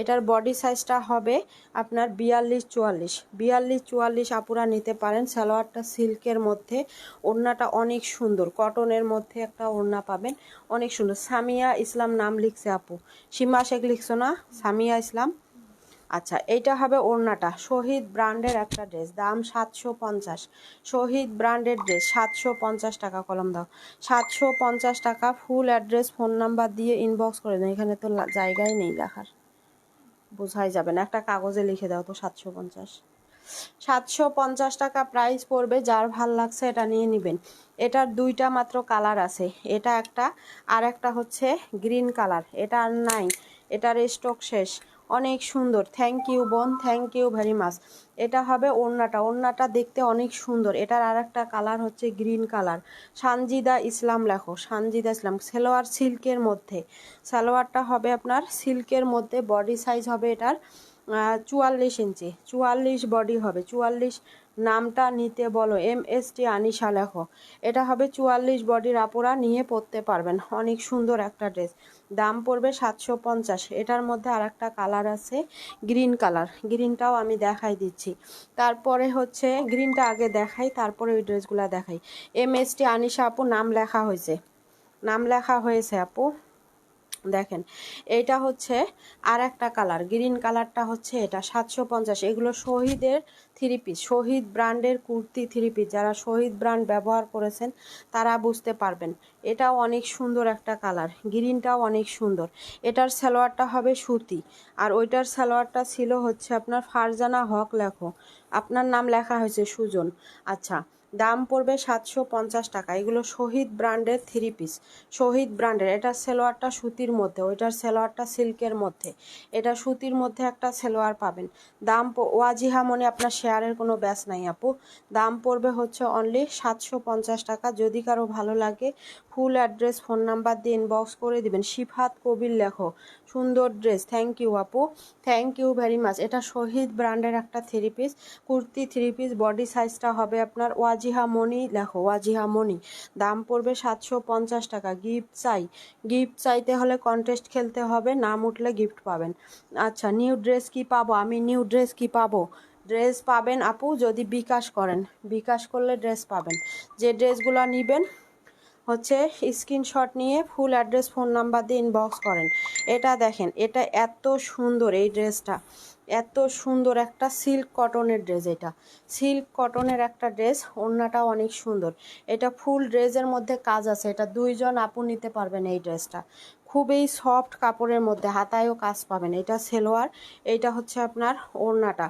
এটার বডি সাইজটা হবে আপনার 42-44, 42-44 আপুরা নিতে পারেন। সালোয়ারটা সিল্কের মধ্যে, ওড়নাটা অনেক সুন্দর, কটনের মধ্যে একটা ওড়না পাবেন, অনেক সুন্দর। সামিয়া ইসলাম নাম লিখছে আপু, সীমা শেখ লিখছো না, সামিয়া ইসলাম। আচ্ছা, এইটা হবে ওড়নাটা। শহীদ ব্র্যান্ডের একটা ড্রেস, দাম 750। শহীদ ব্র্যান্ডের ড্রেস 750 টাকা, কলম দাও, 750 টাকা। ফুল অ্যাড্রেস ফোন নাম্বার দিয়ে ইনবক্স করে দেন। এখানে তো জায়গায় নেই লেখার, বোঝাই যাবে না, একটা কাগজে লিখে দাও তো। 750, 750 টাকা প্রাইস পড়বে। যার ভাল লাগছে এটা নিয়ে নেবেন। এটার 2টা মাত্র কালার আছে, এটা একটা, আর একটা হচ্ছে গ্রিন কালার। এটা আর নাই, এটার স্টক শেষ। অনেক সুন্দর, থ্যাংক ইউ বোন, থ্যাংক ইউ ভেরি মাচ। এটা হবে ওড়নাটা, ওড়নাটা দেখতে অনেক সুন্দর। এটার আর একটা কালার হচ্ছে গ্রিন কালার। সানজিদা ইসলাম লেখো, সানজিদা ইসলাম। সালোয়ার সিল্কের মধ্যে, সালোয়ারটা হবে আপনার সিল্কের মধ্যে। বডি সাইজ হবে এটার 44 ইঞ্চি, 44 বডি হবে, 44। নামটা নিতে বলো, MST আনিশা লেখো। এটা হবে 44 বডির আপুরা নিয়ে পরতে পারবেন। অনেক সুন্দর একটা ড্রেস, দাম পড়বে 750। এটার মধ্যে আর একটা কালার আছে গ্রিন কালার, গ্রিনটাও আমি দেখাই দিচ্ছি। তারপরে হচ্ছে গ্রিনটা আগে দেখাই, তারপরে ওই ড্রেসগুলো দেখাই। MST আনিশা আপু নাম লেখা হয়েছে, নাম লেখা হয়েছে আপু। দেখেন এইটা হচ্ছে আর একটা কালার, গ্রিন কালারটা হচ্ছে এটা 750। এগুলো শহীদের থ্রি পিস, শহীদ ব্র্যান্ডের কুর্তি থ্রি পিস। যারা শহীদ ব্র্যান্ড ব্যবহার করেছেন তারা বুঝতে পারবেন। এটাও অনেক সুন্দর একটা কালার, গ্রিনটাও অনেক সুন্দর। এটার সালোয়ারটা হবে সুতি, আর ওইটার সালোয়ারটা ছিল হচ্ছে আপনার ফারজানা হক লেখো, আপনার নাম লেখা হয়েছে সুজন। আচ্ছা, দাম পড়বে 750 টাকা। এগুলো শহীদ ব্র্যান্ডের থ্রি পিস, শহীদ ব্র্যান্ডের। এটার সেলোয়ারটা সুতির মধ্যে, ওইটার সেলোয়ারটা সিল্কের মধ্যে, এটা সুতির মধ্যে একটা সেলোয়ার পাবেন। দাম ওয়াজিহা মনে আপনার শেয়ারের কোনো ব্যাস নাই আপু। দাম পড়বে হচ্ছে অনলি 750 টাকা। যদি কারো ভালো লাগে ফুল অ্যাড্রেস ফোন নাম্বার দিয়ে ইনবক্স করে দিবেন। শিফাত কবির লেখো, সুন্দর ড্রেস, থ্যাংক ইউ আপু, থ্যাংক ইউ ভেরি মাচ। এটা শহীদ ব্র্যান্ডের একটা three piece kurti three piece. Body সাইজটা হবে আপনার ওয়াজিহা মনি লেখো, ওয়াজিহা মনি। দাম পড়বে 750 টাকা। গিফট চাই, গিফট চাইতে হলে কন্টেস্ট খেলতে হবে, নাম উঠলে গিফট পাবেন। আচ্ছা, নিউ ড্রেস কি পাবো আমি? নিউ ড্রেস কি পাবো? ড্রেস পাবেন আপু যদি বিকাশ করেন, বিকাশ করলে ড্রেস পাবেন। যে ড্রেসগুলো নেবেন হচ্ছে স্ক্রিনশট নিয়ে ফুল অ্যাড্রেস ফোন নাম্বার দিয়ে ইনবক্স করেন। এটা দেখেন, এটা এত সুন্দর, এই ড্রেসটা এত সুন্দর একটা সিল্ক কটনের ড্রেস। এটা সিল্ক কটনের একটা ড্রেস, ওড়নাটাও অনেক সুন্দর। এটা ফুল ড্রেসের মধ্যে কাজ আছে, এটা দুইজন আপু নিতে পারবেন। এই ড্রেসটা খুবই সফট কাপড়ের মধ্যে, হাতায়ও কাজ পাবেন। এটা সেলোয়ার, এইটা হচ্ছে আপনার ওড়নাটা,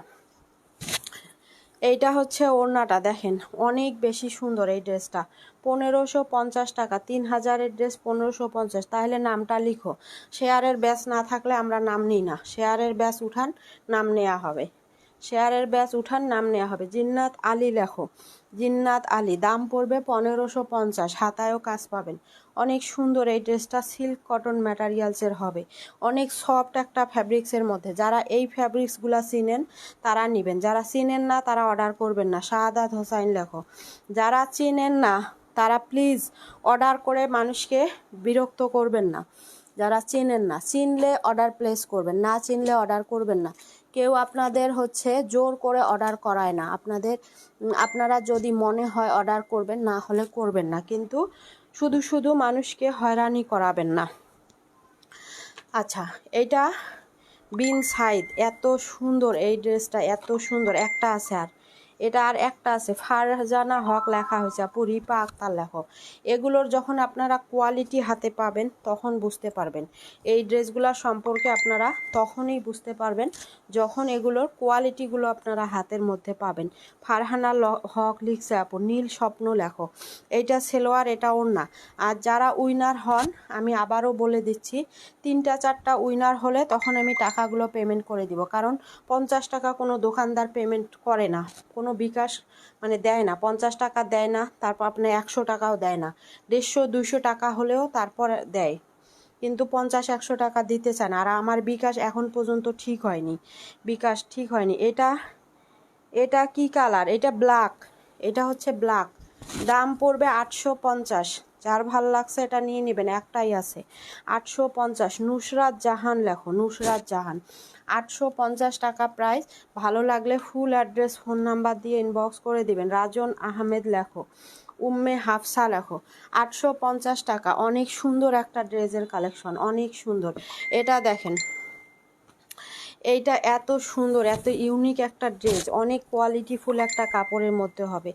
এইটা হচ্ছে ওড়নাটা। দেখেন অনেক বেশি সুন্দর এই ড্রেসটা। 1550 টাকা, 3000-এর ড্রেস 1550। তাহলে নামটা লিখো, শেয়ারের ব্যাচ না থাকলে আমরা নাম নিই না। শেয়ারের ব্যাচ উঠান, নাম নেওয়া হবে। শেয়ারের ব্যাচ উঠান, নাম নেওয়া হবে। জিন্নাত আলী লেখো, জিন্নাত আলী। দাম পড়বে 1550, হাতায়ও কাজ পাবেন। অনেক সুন্দর এই ড্রেসটা, সিল্ক কটন ম্যাটেরিয়ালসের হবে, অনেক সফট একটা ফ্যাব্রিক্সের মধ্যে। যারা এই ফ্যাব্রিক্সগুলো চিনেন তারা নেবেন, যারা চিনেন না তারা অর্ডার করবেন না। শাহাদাত হোসাইন লেখো, যারা চিনেন না তারা প্লিজ অর্ডার করে মানুষকে বিরক্ত করবেন না। যারা চেনেন না, চিনলে অর্ডার প্লেস করবেন, না চিনলে অর্ডার করবেন না। কেউ আপনাদের হচ্ছে জোর করে অর্ডার করায় না। আপনারা যদি মনে হয় অর্ডার করবেন, না হলে করবেন না, কিন্তু শুধু শুধু মানুষকে হয়রানি করাবেন না। আচ্ছা, এটা বিন সাইদ, এত সুন্দর এই ড্রেসটা, এত সুন্দর। একটা আছে, আর এটা আর একটা আছে, ফারজানা হক লেখা হয়েছে আপু, রিপা আক্তার লেখো। এগুলোর যখন আপনারা কোয়ালিটি হাতে পাবেন তখন বুঝতে পারবেন। এই ড্রেসগুলোর সম্পর্কে আপনারা তখনই বুঝতে পারবেন যখন এগুলোর কোয়ালিটিগুলো আপনারা হাতের মধ্যে পাবেন। ফারহানা হক লিখছে আপু, নীল স্বপ্ন লেখো। এইটা সেলোয়ার, এটা ওড়না। আর যারা উইনার হন, আমি আবারও বলে দিচ্ছি, 3-4টা উইনার হলে তখন আমি টাকাগুলো পেমেন্ট করে দিব। কারণ 50 টাকা কোনো দোকানদার পেমেন্ট করে না, কোনো বিকাশ মানে দেয় না, 50 টাকা দেয় না, তারপর আপনার 100 টাকাও দেয় না। 150-200 টাকা হলেও তারপর দেয়, কিন্তু 50-100 টাকা দিতে চায় না। আর আমার বিকাশ এখন পর্যন্ত ঠিক হয়নি, বিকাশ ঠিক হয়নি। এটা এটা কি কালার? এটা ব্ল্যাক, এটা হচ্ছে ব্ল্যাক। দাম পড়বে 850। যার ভাল লাগছে এটা নিয়ে নেবেন, একটাই আছে। 850। নুসরাত জাহান লেখো, নুসরাত জাহান। 850 টাকা প্রাইস। ভালো লাগলে ফুল অ্যাড্রেস ফোন নাম্বার দিয়ে ইনবক্স করে দিবেন। রাজন আহমেদ লেখো, উম্মে হাফসা লেখো। 850 টাকা। অনেক সুন্দর একটা ড্রেসের কালেকশন, অনেক সুন্দর। এটা দেখেন, এইটা এত সুন্দর, এত ইউনিক একটা ড্রেস, অনেক কোয়ালিটিফুল একটা কাপড়ের মধ্যে হবে,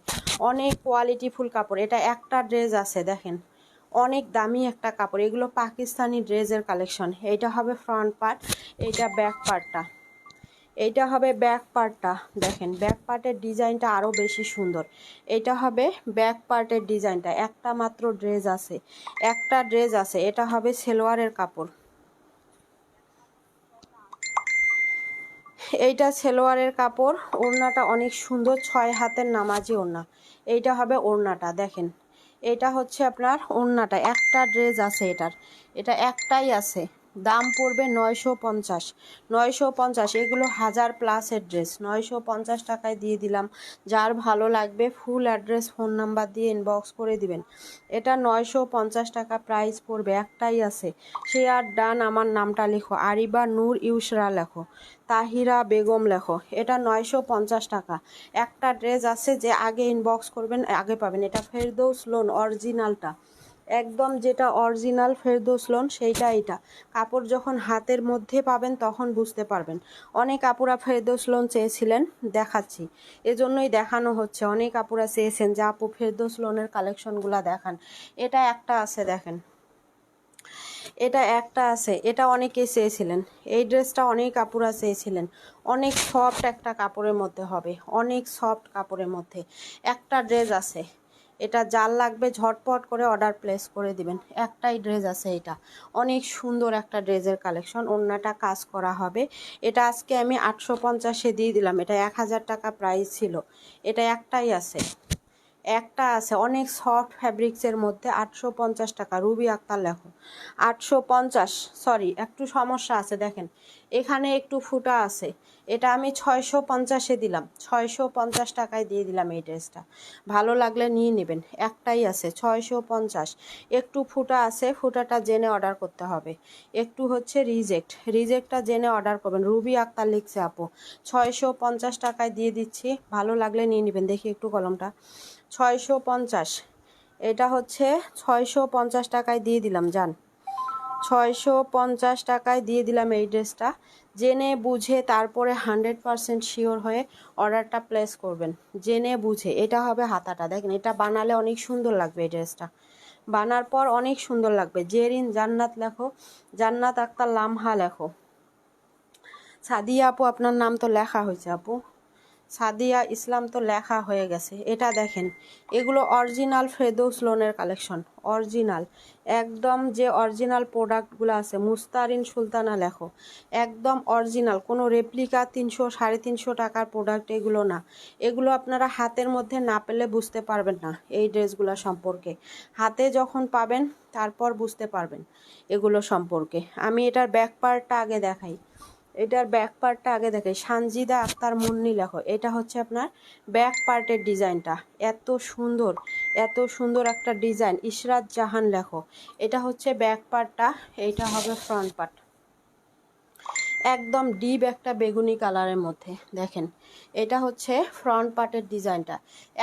অনেক কোয়ালিটিফুল কাপড়। এটা একটা ড্রেস আছে, দেখেন অনেক দামি একটা কাপড়। এগুলো পাকিস্তানি ড্রেসের কালেকশন। এইটা হবে ফ্রন্ট পার্ট, এইটা ব্যাক পার্টটা, এইটা হবে ব্যাক পার্টটা। দেখেন ব্যাক পার্টের ডিজাইনটা আরও বেশি সুন্দর। এটা হবে ব্যাক পার্টের ডিজাইনটা। একটা মাত্র ড্রেস আছে, একটা ড্রেস আছে। এটা হবে সেলোয়ারের কাপড়, এইটা সেলোয়ারের কাপড়। ওড়নাটা অনেক সুন্দর, 6 হাতের নামাজি ওড়না। এইটা হবে ওড়নাটা, দেখেন এটা হচ্ছে আপনার ওড়নাটা। একটা ড্রেস আছে এটার, এটা একটাই আছে। দাম পড়বে 950, 950। এগুলো 1000+ ড্রেস, 950 টাকায় দিয়ে দিলাম। যার ভালো লাগবে ফুল অ্যাড্রেস ফোন নাম্বার দিয়ে ইনবক্স করে দিবেন। এটা 950 টাকা প্রাইস পড়বে, একটাই আছে। শেয়ার ডান, আমার নামটা লিখো, আরিবা নূর ইউসরা লেখো, তাহিরা বেগম লেখো। এটা 950 টাকা। একটা ড্রেস আছে, যে আগে ইনবক্স করবেন আগে পাবেন। এটা ফেরদৌস লোন অরিজিনালটা, একদম যেটা অরিজিনাল ফেরদৌস লোন সেইটা এটা। কাপড় যখন হাতের মধ্যে পাবেন তখন বুঝতে পারবেন। অনেক আপুরা ফেরদৌস লোন চেয়েছিলেন, দেখাচ্ছি, এজন্যই দেখানো হচ্ছে। অনেক আপুরা চেয়েছেন যে আপু ফেরদৌস লোনের কালেকশনগুলো দেখান। এটা একটা আছে, দেখেন, এটা একটা আছে, এটা অনেকে চেয়েছিলেন। এই ড্রেসটা অনেক কাপড়া চেয়েছিলেন। অনেক সফট একটা কাপড়ের মধ্যে হবে, অনেক সফট কাপড়ের মধ্যে একটা ড্রেস আছে। এটা যার লাগবে ঝটপট করে অর্ডার প্লেস করে দিবেন। একটাই ড্রেস আছে, এটা অনেক সুন্দর একটা ড্রেসের কালেকশন। ওড়নাটা কাজ করা হবে। এটা আজকে আমি 850-এ দিয়ে দিলাম। এটা 1000 টাকা প্রাইস ছিল। এটা একটাই আছে, একটা আছে অনেক সফট ফ্যাব্রিক্সের মধ্যে। 850 টাকা। রুবি আক্তার লেখো 850। সরি, একটু সমস্যা আছে, দেখেন এখানে একটু ফুটা আছে। এটা আমি 650-এ দিলাম, 650 টাকায় দিয়ে দিলাম এই ড্রেসটা। ভালো লাগলে নিয়ে নেবেন। একটাই আছে, 650। একটু ফুটা আছে, ফুটাটা জেনে অর্ডার করতে হবে। একটু হচ্ছে রিজেক্টটা জেনে অর্ডার করবেন। রুবি আক্তার লিখছে আপু, 650 টাকায় দিয়ে দিচ্ছি, ভালো লাগলে নিয়ে নেবেন। দেখি একটু কলমটা, 650। এটা হচ্ছে 650 টাকায় দিয়ে দিলাম। যান, 650 টাকায় দিয়ে দিলাম এই ড্রেসটা। জেনে বুঝে তারপরে 100% শিওর হয়ে অর্ডারটা প্লেস করবেন। জেনে বুঝে। এটা হবে হাতাটা, দেখেন এটা বানালে অনেক সুন্দর লাগবে। এই ড্রেসটা বানার পর অনেক সুন্দর লাগবে। জেরিন জান্নাত লেখো, জান্নাত আক্তার লামহা লেখো। সাদিয়া আপু আপনার নাম তো লেখা হয়েছে আপু, সাদিয়া ইসলাম তো লেখা হয়ে গেছে। এটা দেখেন, এগুলো অরিজিনাল ফেরদৌস লোনের কালেকশন। অরিজিনাল, একদম যে অরিজিনাল প্রোডাক্টগুলো আছে। মুস্তারিন সুলতানা লেখো, একদম অরিজিনাল, কোনো রেপ্লিকা 300-350 টাকার প্রোডাক্ট এগুলো না। এগুলো আপনারা হাতের মধ্যে না পেলে বুঝতে পারবেন না এই ড্রেসগুলো সম্পর্কে। হাতে যখন পাবেন তারপর বুঝতে পারবেন এগুলো সম্পর্কে। আমি এটার ব্যাক পার্টটা আগে দেখাই। এটার ব্যাক পার্টটা আগে দেখে। সানজিদা আক্তার মুন্নি লেখো। এটা হচ্ছে আপনার ব্যাক পার্টের ডিজাইনটা। এত সুন্দর, এত সুন্দর একটা ডিজাইন। ইশরাত জাহান লেখো। এটা হচ্ছে ব্যাক পার্টটা, এইটা হবে ফ্রন্ট পার্ট। একদম ডিপ একটা বেগুনি কালারের মধ্যে, দেখেন এটা হচ্ছে ফ্রন্ট পার্টের ডিজাইনটা।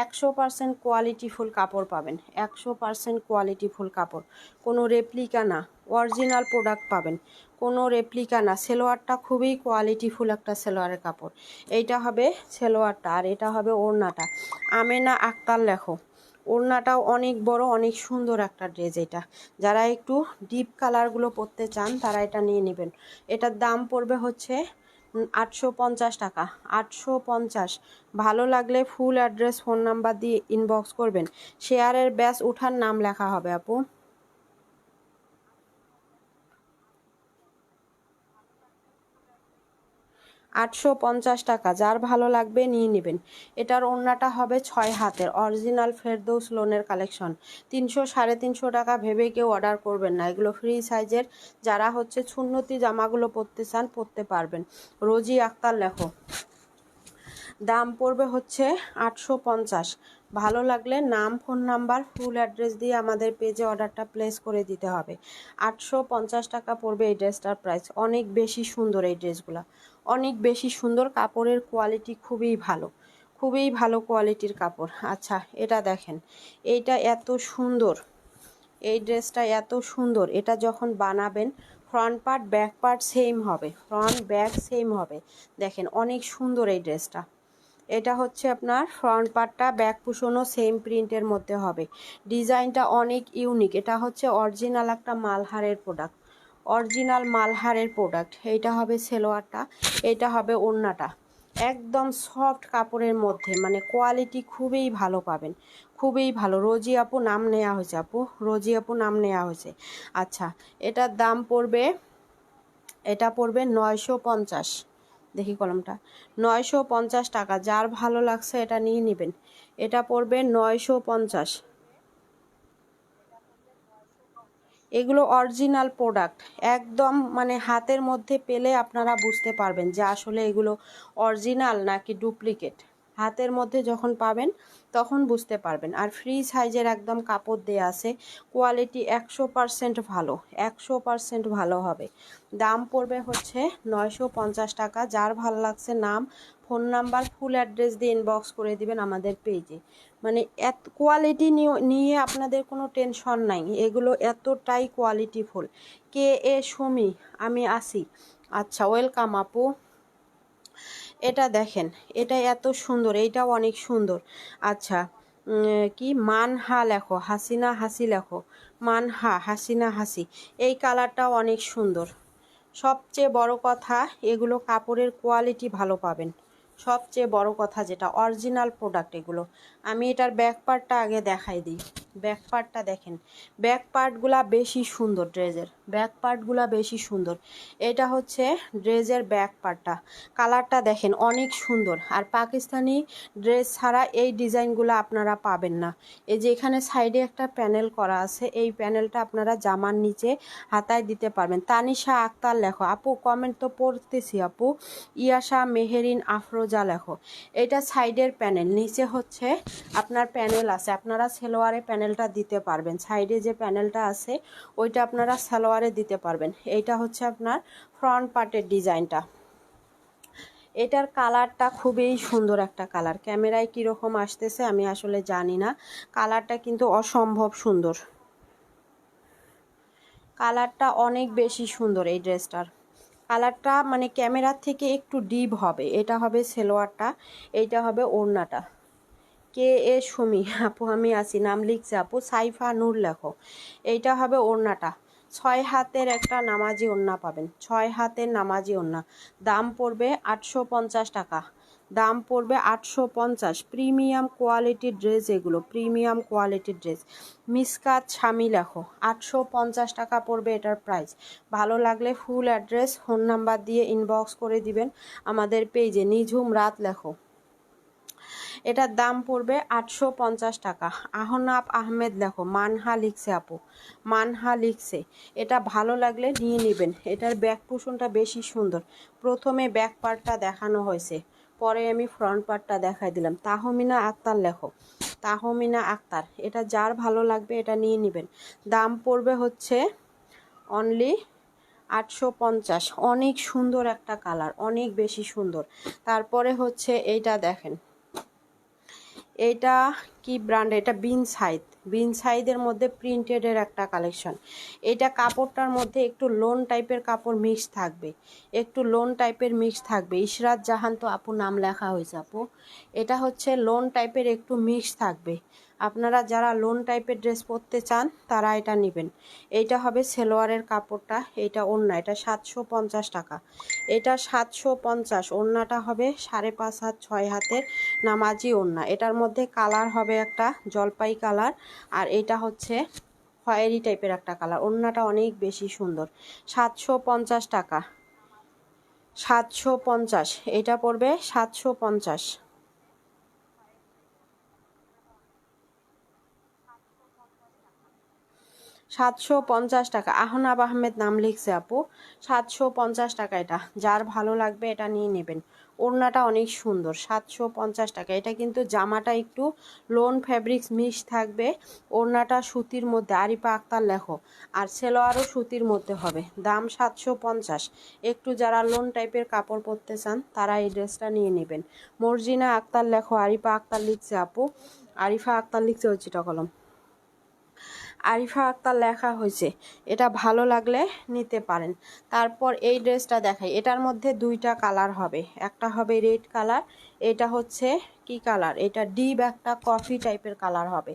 100% কোয়ালিটিফুল কাপড় পাবেন, 100% কোয়ালিটিফুল কাপড়, কোনো রেপ্লিকা না, অরিজিনাল প্রোডাক্ট পাবেন, কোনো রেপ্লিকা না। সেলোয়ারটা খুবই কোয়ালিটিফুল একটা সেলোয়ারের কাপড়। এইটা হবে সেলোয়ারটা, আর এটা হবে ওড়নাটা। আমেনা আক্তার লেখো। ওড়নাটাও অনেক বড়, অনেক সুন্দর একটা ড্রেস। এটা যারা একটু ডিপ কালারগুলো পরতে চান তারা এটা নিয়ে নেবেন। এটার দাম পড়বে হচ্ছে 850 টাকা, 850। ভালো লাগলে ফুল অ্যাড্রেস ফোন নাম্বার দিয়ে ইনবক্স করবেন। শেয়ারের ব্যাস উঠার নাম লেখা হবে আপু। 850 টাকা, যার ভালো লাগবে নিয়ে নেবেন। এটার ওড়নাটা হবে 6 হাতের, অরিজিনাল ফেরদৌস লোনের কালেকশন। 300-350 টাকা ভেবে কেউ অর্ডার করবেন না, এগুলো ফ্রি সাইজের। যারা হচ্ছে সুন্নতি জামাগুলো পরতে চান পরতে পারবেন। রোজি আক্তার লেখো, দাম পড়বে হচ্ছে 850। ভালো লাগলে নাম, ফোন নাম্বার, ফুল অ্যাড্রেস দিয়ে আমাদের পেজে অর্ডারটা প্লেস করে দিতে হবে। 850 টাকা পড়বে এই ড্রেসটার প্রাইস। অনেক বেশি সুন্দর এই ড্রেসগুলো, অনেক বেশি সুন্দর। কাপড়ের কোয়ালিটি খুবই ভালো, খুবই ভালো কোয়ালিটির কাপড়। আচ্ছা, এটা দেখেন, এইটা এত সুন্দর, এই ড্রেসটা এত সুন্দর। এটা যখন বানাবেন front part back part same হবে, ফ্রন্ট ব্যাক সেম হবে। দেখেন অনেক সুন্দর এই ড্রেসটা। এটা হচ্ছে আপনার ফ্রন্ট পার্টটা, ব্যাক কুশনও সেম প্রিন্টের মধ্যে হবে। ডিজাইনটা অনেক ইউনিক। এটা হচ্ছে অরিজিনাল একটা মালহারের প্রোডাক্ট, অরিজিনাল মালহারের প্রোডাক্ট। এইটা হবে সেলোয়ারটা, এইটা হবে ওড়নাটা। একদম সফট কাপড়ের মধ্যে, মানে কোয়ালিটি খুবই ভালো পাবেন, খুবই ভালো। রোজি আপু নাম নেওয়া হয়েছে, আপু রোজি আপু নাম নেওয়া হয়েছে। আচ্ছা, এটার দাম পড়বে, এটা পড়বে 950। দেখি কলমটা, 950 টাকা। যার ভালো লাগছে এটা নিয়ে নেবেন। এটা পড়বে 950। এগুলো অরিজিনাল প্রোডাক্ট, একদম মানে হাতের মধ্যে পেলে আপনারা বুঝতে পারবেন যে আসলে এগুলো অরিজিনাল নাকি ডুপ্লিকেট। হাতের মধ্যে যখন পাবেন তখন বুঝতে পারবেন। আর ফ্রি সাইজের একদম কাপড় দেয়া আছে, কোয়ালিটি 100% ভালো, 100% ভালো হবে। দাম পড়বে হচ্ছে 950 টাকা। যার ভালো লাগছে নাম, ফোন নাম্বার ফুল অ্যাড্রেস দিয়ে ইনবক্স করে দিবেন আমাদের পেজে। মানে এত কোয়ালিটি নিয়ে আপনাদের কোনো টেনশন নাই, এগুলো এতটাই কোয়ালিটিফুল। কে এ সুমি, আমি আসি। আচ্ছা, ওয়েলকাম আপু। এটা দেখেন, এটা এত সুন্দর, এইটাও অনেক সুন্দর। আচ্ছা, কি মানহা লেখো, হাসিনা হাসি লেখো, মানহা হাসিনা হাসি, এই কালারটাও অনেক সুন্দর। সবচেয়ে বড় কথা, এগুলো কাপড়ের কোয়ালিটি ভালো পাবেন। সবচেয়ে বড় কথা যেটা, অরিজিনাল প্রোডাক্ট এগুলো। আমি এটার ব্যাক পার্টটা আগে দেখাই দিই। ব্যাক পার্টটা দেখেন, ব্যাক পার্টগুলা বেশি সুন্দর, ড্রেসের ব্যাক পার্টগুলা বেশি সুন্দর। এটা হচ্ছে ড্রেসের ব্যাক পার্টটা, কালারটা দেখেন অনেক সুন্দর। আর পাকিস্তানি ড্রেস ছাড়া এই ডিজাইনগুলো আপনারা পাবেন না। এই যে এখানে সাইডে একটা প্যানেল করা আছে, এই প্যানেলটা আপনারা জামার নিচে হাতায় দিতে পারবেন। তানিশা আক্তার লেখো আপু, কমেন্ট তো পড়তেছি আপু। ইয়াশা মেহেরিন আফরোজা লেখো। এটা সাইডের প্যানেল, নিচে হচ্ছে আপনার প্যানেল আছে, আপনারা সালোয়ারে প্যানেলটা দিতে পারবেন। সাইডে যে প্যানেলটা আছে ওইটা আপনারা সালোয়ারে দিতে পারবেন। এইটা হচ্ছে আপনার ফ্রন্ট পার্টের ডিজাইনটা। এটার কালারটা খুবই সুন্দর একটা কালার। ক্যামেরায় কীরকম আসতেছে আমি আসলে জানি না, কালারটা কিন্তু অসম্ভব সুন্দর। কালারটা অনেক বেশি সুন্দর এই ড্রেসটার। কালারটা মানে ক্যামেরার থেকে একটু ডিপ হবে। এটা হবে সালোয়ারটা, এইটা হবে ওড়নাটা। কে এ সুমি আপু, আমি আছি, নাম লিখছে আপু। সাইফা নূর লেখো। এইটা হবে ওড়নাটা। 6 হাতের একটা নামাজি ওড়না পাবেন, 6 হাতের নামাজি ওড়না। দাম পড়বে 850 টাকা। দাম পড়বে 850। প্রিমিয়াম কোয়ালিটির ড্রেস এগুলো, প্রিমিয়াম কোয়ালিটির ড্রেস। মিসকাত স্বামী লেখো, 850 টাকা পড়বে এটার প্রাইস। ভালো লাগলে ফুল অ্যাড্রেস ফোন নাম্বার দিয়ে ইনবক্স করে দিবেন আমাদের পেজে। নিঝুম রাত লেখো, এটার দাম পড়বে 850 টাকা। আহনাব আহমেদ লেখো, মানহা লিখছে আপু, মানহা লিখছে। এটা ভালো লাগলে নিয়ে নেবেন। এটার ব্যাক পোষণটা বেশি সুন্দর। প্রথমে ব্যাক পার্টটা দেখানো হয়েছে, পরে আমি ফ্রন্ট পার্টটা দেখাই দিলাম। তাহমিনা আক্তার লেখো, তাহমিনা আক্তার। এটা যার ভালো লাগবে এটা নিয়ে নেবেন। দাম পড়বে হচ্ছে অনলি 850। অনেক সুন্দর একটা কালার, অনেক বেশি সুন্দর। তারপরে হচ্ছে এইটা দেখেন, এটা কি ব্র্যান্ড, এটা বিন সাইদের মধ্যে প্রিন্টেডের একটা কালেকশন। এটা কাপড়টার মধ্যে একটু লোন টাইপের কাপড় মিক্স থাকবে, একটু লোন টাইপের মিক্স থাকবে। ইশরাত জাহান তো আপু নাম লেখা হয়েছে আপু। এটা হচ্ছে লোন টাইপের একটু মিক্স থাকবে। আপনারা যারা লোন টাইপের ড্রেস পরতে চান তারা এটা নেবেন। এইটা হবে সালোয়ারের কাপড়টা, এইটা ওড়না, এটা 750 টাকা। এটা 750। ওড়নাটা হবে 5.5 হাত 6 হাতের নামাজি ওড়না। এটার মধ্যে কালার হবে একটা জলপাই কালার, আর এটা হচ্ছে খয়েরি টাইপের একটা কালার। ওড়নাটা অনেক বেশি সুন্দর। 750 টাকা, 750। এটা পড়বে 750। 750 টাকা। আহনাব আহমেদ নাম লিখছে আপু। 750 টাকা। এটা যার ভালো লাগবে এটা নিয়ে নেবেন। ওড়নাটা অনেক সুন্দর। 750 টাকা। এটা কিন্তু জামাটা একটু লোন ফ্যাব্রিক্স মিক্স থাকবে, ওড়নাটা সুতির মধ্যে, আরিফা আক্তার লেখো। আর সেলোয়ারও সুতির মধ্যে হবে। দাম 750। একটু যারা লোন টাইপের কাপড় পরতে চান তারা এই ড্রেসটা নিয়ে নেবেন। মর্জিনা আক্তার লেখো, আরিফা আক্তার লিখছে আপু। আরিফা আক্তার লিখছে হচ্ছে কলম, আরিফা আক্তার লেখা হয়েছে। এটা ভালো লাগলে নিতে পারেন। তারপর এই ড্রেসটা দেখাই। এটার মধ্যে দুইটা কালার হবে, একটা হবে রেড কালার, এটা হচ্ছে কি কালার, এটা ডিপ একটা কফি টাইপের কালার হবে।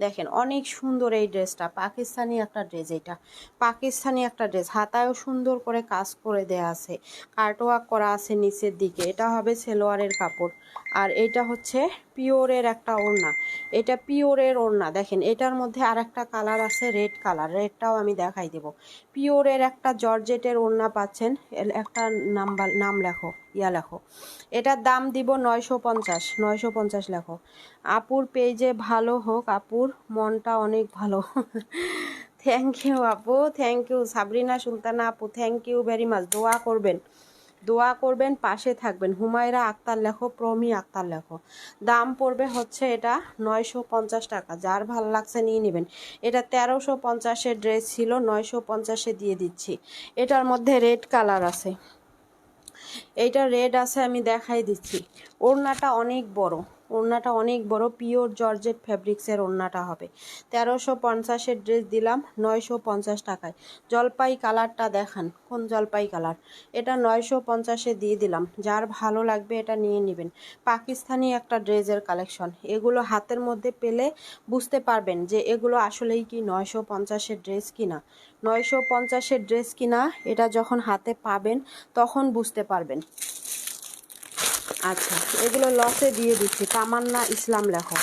দেখেন অনেক সুন্দর এই ড্রেসটা, পাকিস্তানি একটা ড্রেস। এটা পাকিস্তানি একটা ড্রেস, হাতায়ও সুন্দর করে কাজ করে দেয়া আছে, কার্টওয়ার্ক করা আছে নিচের দিকে। এটা হবে সেলোয়ারের কাপড়। আর এটা হচ্ছে পিওরের একটা ওড়না, এটা পিওরের ওড়না। দেখেন এটার মধ্যে আর একটা কালার আছে রেড কালার, রেডটাও আমি দেখাই দেব। পিওরের একটা জর্জেটের ওড়না পাচ্ছেন। একটা নাম লেখো, লেখো। এটার দাম দিব 950। 950 লেখো। আপুর পেজে ভালো হোক, আপুর মনটা অনেক ভালো। থ্যাংক ইউ আপু, থ্যাংক ইউ। সাবরিনা সুলতানা আপু, থ্যাংক ইউ ভেরি মাচ। দোয়া করবেন, দোয়া করবেন, পাশে থাকবেন। হুমায়রা আক্তার লেখো, প্রমি আক্তার লেখো। দাম পড়বে হচ্ছে এটা 950 টাকা। যার ভালো লাগছে নিয়ে নেবেন। এটা 1350-এর ড্রেস ছিল, 950-এ দিয়ে দিচ্ছি। এটার মধ্যে রেড কালার আছে, এইটা রেড আছে, আমি দেখাই দিচ্ছি। ওড়নাটা অনেক বড়, ওড়নাটা অনেক বড়, পিওর জর্জেট ফ্যাব্রিক্সের ওড়নাটা হবে। 1350-এর ড্রেস দিলাম 950 টাকায়। জলপাই কালারটা দেখান, কোন জলপাই কালার? এটা 950-এ দিয়ে দিলাম। যার ভালো লাগবে এটা নিয়ে নেবেন। পাকিস্তানি একটা ড্রেসের কালেকশন, এগুলো হাতের মধ্যে পেলে বুঝতে পারবেন যে এগুলো আসলেই কি 950-এর ড্রেস কিনা। 950-এর ড্রেস কিনা এটা যখন হাতে পাবেন তখন বুঝতে পারবেন। আচ্ছা, এগুলো লসে দিয়ে দিচ্ছি। তামান্না ইসলাম লেখো,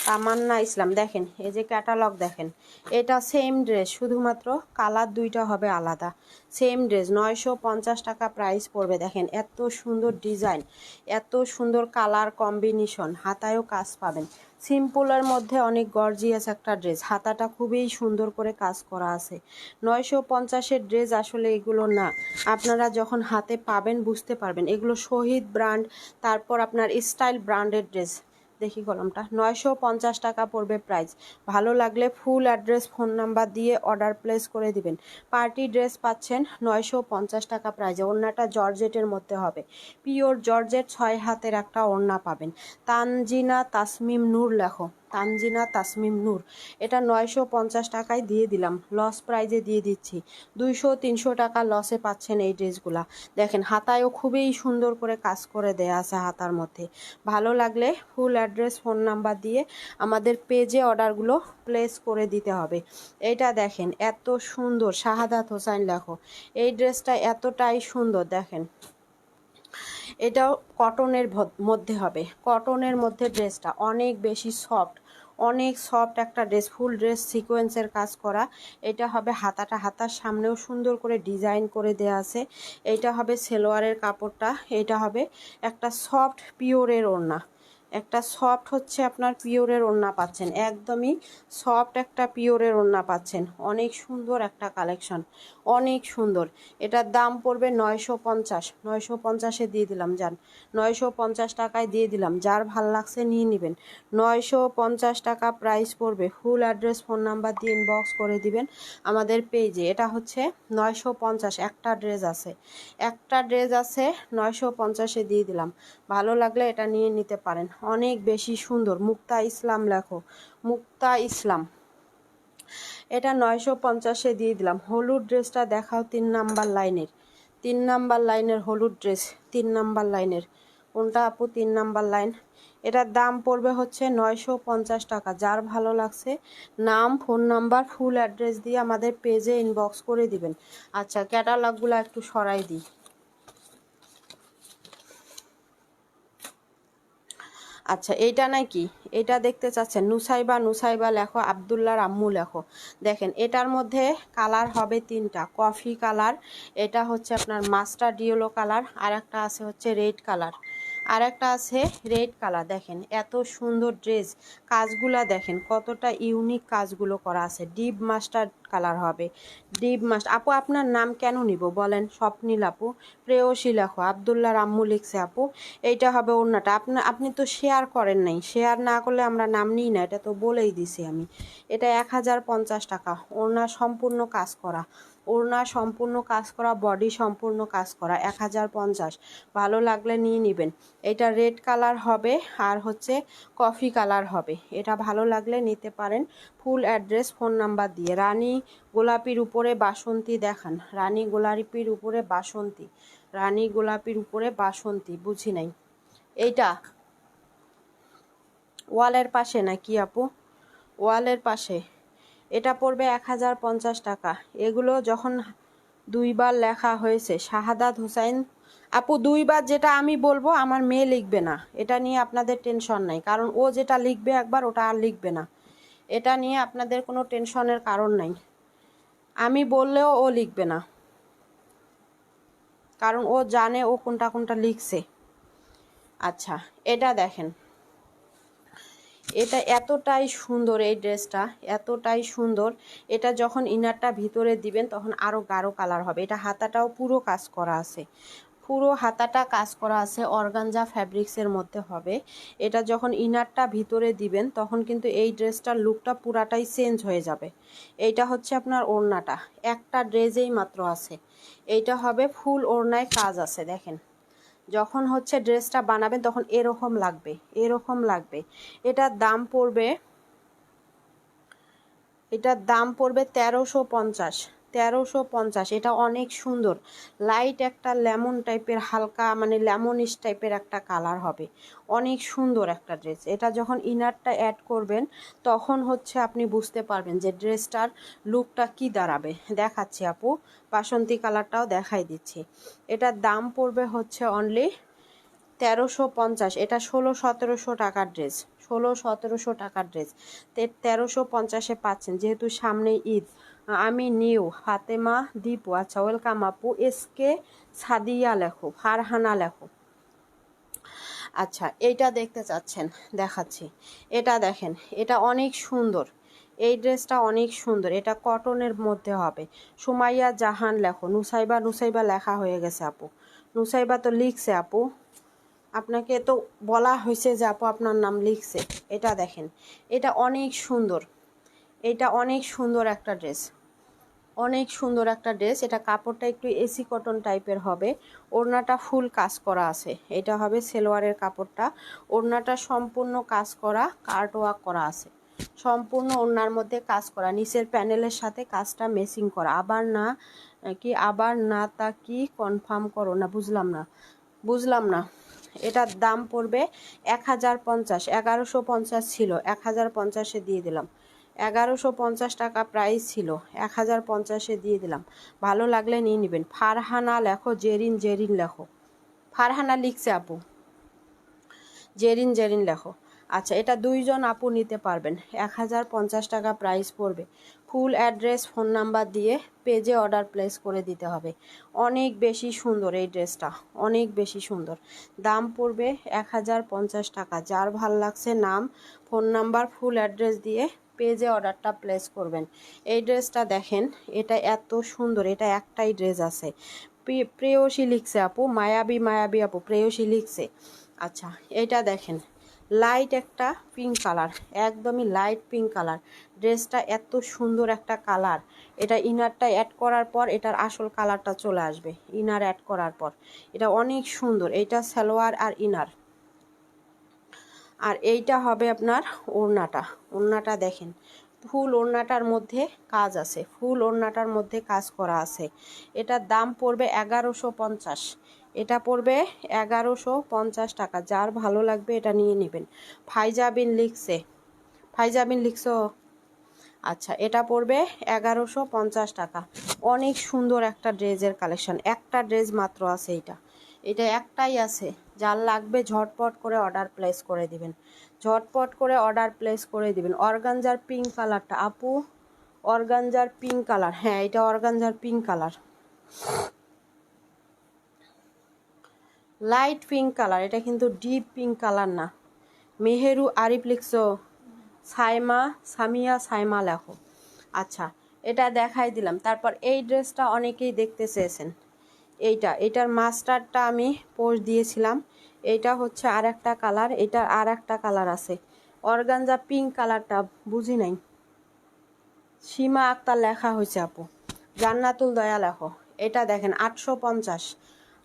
তামান্না ইসলাম। দেখেন এই যে ক্যাটালগ দেখেন, এটা সেম ড্রেস, শুধুমাত্র কালার দুইটা হবে আলাদা। সেম ড্রেস 950 টাকা প্রাইস পড়বে। দেখেন এত সুন্দর ডিজাইন, এত সুন্দর কালার কম্বিনেশন, হাতায়ও কাজ পাবেন। সিম্পলের মধ্যে অনেক গর্জিয়াস একটা ড্রেস, হাতাটা খুবই সুন্দর করে কাজ করা আছে। 950-এর ড্রেস আসলে এগুলো না, আপনারা যখন হাতে পাবেন বুঝতে পারবেন। এগুলো শহীদ ব্র্যান্ড, তারপর আপনার স্টাইল ব্র্যান্ডের ড্রেস। দেখি কলমটা, 950 টাকা পড়বে প্রাইস। ভালো লাগলে ফুল অ্যাড্রেস ফোন নাম্বার দিয়ে অর্ডার প্লেস করে দিবেন। পার্টি ড্রেস পাচ্ছেন 950 টাকা প্রাইজে। ওড়নাটা জর্জেটের মধ্যে হবে, পিওর জর্জেট, 6 হাতের একটা ওড়না পাবেন। তানজিনা তাসমিম নূর লেখো, তানজিনা তাসমিম নূর। এটা 950 টাকায় দিয়ে দিলাম, লস প্রাইজে দিয়ে দিচ্ছি। 200-300 টাকা লসে পাচ্ছেন এই ড্রেসগুলা। দেখেন হাতায়ও খুবই সুন্দর করে কাজ করে দেয়া আছে হাতার মধ্যে। ভালো লাগলে ফুল অ্যাড্রেস ফোন নাম্বার দিয়ে আমাদের পেজে অর্ডারগুলো প্লেস করে দিতে হবে। এইটা দেখেন এত সুন্দর, শাহাদাত হোসাইন লেখো। এই ড্রেসটা এতটাই সুন্দর, দেখেন এটাও কটনের মধ্যে হবে। কটনের মধ্যে ড্রেসটা অনেক বেশি সফট, অনেক সফট একটা ড্রেস, ফুল ড্রেস সিকোয়েন্সের কাজ করা। এটা হবে হাতাটা, হাতার সামনেও সুন্দর করে ডিজাইন করে দেয়া আছে। এইটা হবে সেলোয়ারের কাপড়টা, এটা হবে একটা সফট পিওরের ওড়না। একটা সফট হচ্ছে আপনার পিওরের ওড়না পাচ্ছেন, একদমই সফট একটা পিওরের ওড়না পাচ্ছেন। অনেক সুন্দর একটা কালেকশন, অনেক সুন্দর। এটার দাম পড়বে 950, 950-এ দিয়ে দিলাম যান। 950 টাকায় দিয়ে দিলাম, যার ভাল লাগছে নিয়ে নেবেন। 950 টাকা প্রাইস পড়বে। ফুল অ্যাড্রেস ফোন নাম্বার দিয়ে ইনবক্স করে দিবেন আমাদের পেজে। এটা হচ্ছে 950, একটা ড্রেস আছে, একটা ড্রেস আছে 950-এ দিয়ে দিলাম। ভালো লাগলে এটা নিয়ে নিতে পারেন, অনেক বেশি সুন্দর। মুক্তা ইসলাম লেখো, মুক্তা ইসলাম। এটা 950-এ দিয়ে দিলাম। হলুদ ড্রেসটা দেখাও, 3 নাম্বার লাইনের, 3 নাম্বার লাইনের হলুদ ড্রেস, 3 নাম্বার লাইনের। কোনটা আপু 3 নাম্বার লাইন? এটার দাম পড়বে হচ্ছে 950 টাকা। যার ভালো লাগছে নাম, ফোন নাম্বার, ফুল অ্যাড্রেস দিয়ে আমাদের পেজে ইনবক্স করে দিবেন। আচ্ছা, ক্যাটালগুলো একটু সরাই দিই। আচ্ছা, এইটা নাকি, এটা দেখতে চাচ্ছেন? নুসাইবা, নুসাইবা লেখো, আবদুল্লাহর আম্মু লেখো। দেখেন এটার মধ্যে কালার হবে 3টা। কফি কালার, এটা হচ্ছে আপনার মাস্টার্ড ইয়েলো কালার, আর একটা আছে হচ্ছে রেড কালার, আর একটা আছে রেড কালার। দেখেন এত সুন্দর ড্রেস, কাজগুলা দেখেন কতটা ইউনিক কাজগুলো করা আছে। ডিপ মাস্টার্ড কালার হবে, ডিপ মাস্টার। আপু আপনার নাম কেন নিব বলেন? স্বপ্নীল আপু, প্রেয়সী লেখো, আবদুল্লাহর আম্মু লিখছে আপু। এইটা হবে ওড়নাটা। আপনি তো শেয়ার করেন নাই, শেয়ার না করলে আমরা নাম নিই না, এটা তো বলেই দিছি আমি। এটা 1050 টাকা। ওড়না সম্পূর্ণ কাজ করা, ওড়না সম্পূর্ণ কাজ করা, বডি সম্পূর্ণ কাজ করা, 1050। ভালো লাগলে নিয়ে নেবেন। এটা রেড কালার হবে আর হচ্ছে কফি কালার হবে। এটা ভালো লাগলে নিতে পারেন ফুল অ্যাড্রেস ফোন নাম্বার দিয়ে। রানী গোলাপির উপরে বাসন্তী দেখান, রানী গোলাপির উপরে বাসন্তী, রানী গোলাপির উপরে বাসন্তী, বুঝি নাই। এইটা ওয়ালের পাশে নাকি আপু? ওয়ালের পাশে। এটা পড়বে 1050 টাকা। এগুলো যখন 2বার লেখা হয়েছে, শাহাদাত হোসাইন আপু 2বার, যেটা আমি বলবো আমার মেয়ে লিখবে না, এটা নিয়ে আপনাদের টেনশন নাই। কারণ ও যেটা লিখবে একবার, ওটা আর লিখবে না। এটা নিয়ে আপনাদের কোনো টেনশনের কারণ নাই। আমি বললেও ও লিখবে না, কারণ ও জানে ও কোনটা কোনটা লিখছে। আচ্ছা, এটা দেখেন, এটা এতটাই সুন্দর, এই ড্রেসটা এতটাই সুন্দর। এটা যখন ইনারটা ভিতরে দিবেন তখন আরও গাঢ় কালার হবে। এটা হাতাটাও পুরো কাজ করা আছে, পুরো হাতাটা কাজ করা আছে, অর্গানজা ফ্যাব্রিক্সের মধ্যে হবে। এটা যখন ইনারটা ভিতরে দিবেন তখন কিন্তু এই ড্রেসটার লুকটা পুরাটাই চেঞ্জ হয়ে যাবে। এইটা হচ্ছে আপনার ওড়নাটা, একটা ড্রেসেই মাত্র আছে। এইটা হবে ফুল ওড়নায় কাজ আছে, দেখেন যখন হচ্ছে ড্রেসটা বানাবেন তখন এরকম লাগবে, এরকম লাগবে। এটার দাম পড়বে, এটার দাম পড়বে 1350, 1350। এটা অনেক সুন্দর, লাইট একটা লেমন টাইপের, হালকা মানে লেমনিশ টাইপের একটা কালার হবে, অনেক সুন্দর একটা ড্রেস। এটা যখন ইনারটা অ্যাড করবেন তখন হচ্ছে আপনি বুঝতে পারবেন যে ড্রেসটার লুকটা কি দাঁড়াবে। দেখাচ্ছি আপু, বাসন্তী কালারটাও দেখাই দিচ্ছি। এটার দাম পড়বে হচ্ছে অনলি 1350। এটা 1600-1700 টাকার ড্রেস, 1600-1700 টাকার ড্রেস। 1350-এ পাচ্ছেন, যেহেতু সামনে ঈদ। আমি নিউ ফাতেমা দীপু, আচ্ছা ওয়েলকাম আপু। এসকে সাদিয়া লেখো, ফারহানা লেখো। আচ্ছা এইটা দেখতে চাচ্ছেন, দেখাচ্ছি। এটা দেখেন, এটা অনেক সুন্দর, এই ড্রেসটা অনেক সুন্দর। এটা কটনের মধ্যে হবে। সুমাইয়া জাহান লেখো, নুসাইবা, নুসাইবা লেখা হয়ে গেছে আপু, নুসাইবা তো লিখছে আপু, আপনাকে তো বলা হয়েছে যে আপু আপনার নাম লিখছে। এটা দেখেন, এটা অনেক সুন্দর, এটা অনেক সুন্দর একটা ড্রেস, অনেক সুন্দর একটা ড্রেস। এটা কাপড়টা একটু এসি কটন টাইপের হবে, ওড়নাটা ফুল কাজ করা আছে। এটা হবে সেলোয়ারের কাপড়টা, ওড়নাটা সম্পূর্ণ কাজ করা, কার্ট ওয়ার্ক করা আছে, সম্পূর্ণ ওড়নার মধ্যে কাজ করা, নিচের প্যানেলের সাথে কাজটা মেসিং করা। আবার না কি, আবার না তা কি কনফার্ম করো না, বুঝলাম না, বুঝলাম না। এটার দাম পড়বে 1050, 1150 ছিল, 1050-এ দিয়ে দিলাম। 1150 টাকা প্রাইস ছিল, 1050-এ দিয়ে দিলাম। ভালো লাগলে নিয়ে নেবেন। ফারহানা লেখো, জেরিন, জেরিন লেখো, ফারহানা লিখছে আপু, জেরিন, জেরিন লেখো। আচ্ছা এটা 2 জন আপু নিতে পারবেন, 1050 টাকা প্রাইস পড়বে। ফুল অ্যাড্রেস, ফোন নাম্বার দিয়ে পেজে অর্ডার প্লেস করে দিতে হবে। অনেক বেশি সুন্দর এই ড্রেসটা, অনেক বেশি সুন্দর। দাম পড়বে 1050 টাকা। যার ভাল লাগছে নাম, ফোন নাম্বার, ফুল অ্যাড্রেস দিয়ে পেজে অর্ডারটা প্লেস করবেন। এই ড্রেসটা দেখেন, এটা এত সুন্দর। এটা একটাই ড্রেস আছে, প্রেয়সী লিখছে আপু, মায়াবী, মায়াবী আপু, প্রেয়সী লিখছে। আচ্ছা এটা দেখেন, লাইট একটা পিঙ্ক কালার, একদমই লাইট পিঙ্ক কালার। ড্রেসটা এত সুন্দর একটা কালার। এটা ইনারটা অ্যাড করার পর এটার আসল কালারটা চলে আসবে, ইনার অ্যাড করার পর। এটা অনেক সুন্দর, এটা সালোয়ার আর ইনার। আর এইটা হবে আপনার ওড়নাটা, ওড়নাটা দেখেন, ফুল ওড়নাটার মধ্যে কাজ আছে, ফুল ওড়নাটার মধ্যে কাজ করা আছে। এটার দাম পড়বে 1150, এটা পড়বে 1150 টাকা। যার ভালো লাগবে এটা নিয়ে নেবেন। ফাইজাবিন লিখছে, ফাইজাবিন লিখছো। আচ্ছা এটা পড়বে 1150 টাকা। অনেক সুন্দর একটা ড্রেসের কালেকশন, একটা ড্রেস মাত্র আছে, এটা এটা একটাই আছে। যার লাগবে ঝটপট করে অর্ডার প্লেস করে দিবেন, ঝটপট করে অর্ডার প্লেস করে দিবেন। অর্গানজার পিঙ্ক কালারটা আপু, অর্গানজার পিঙ্ক কালার, হ্যাঁ এটা organza pink colour, light pink colour. এটা কিন্তু ডিপ পিঙ্ক কালার না। মেহেরু আরিফ লিখছো, সাইমা, সামিয়া, সাইমা লেখো। আচ্ছা এটা দেখাই দিলাম। তারপর এই ড্রেসটা অনেকেই দেখতে চেয়েছেন, এইটা, এটার মাস্টারটা আমি পোস্ট দিয়েছিলাম। এইটা হচ্ছে আর একটা কালার, এটার আর একটা কালার আছে। অর্গানজা পিঙ্ক কালারটা বুঝি নাই, সীমা আক্তার লেখা হয়েছে আপু, জান্নাতুল দয়া লেখো। এটা দেখেন 850,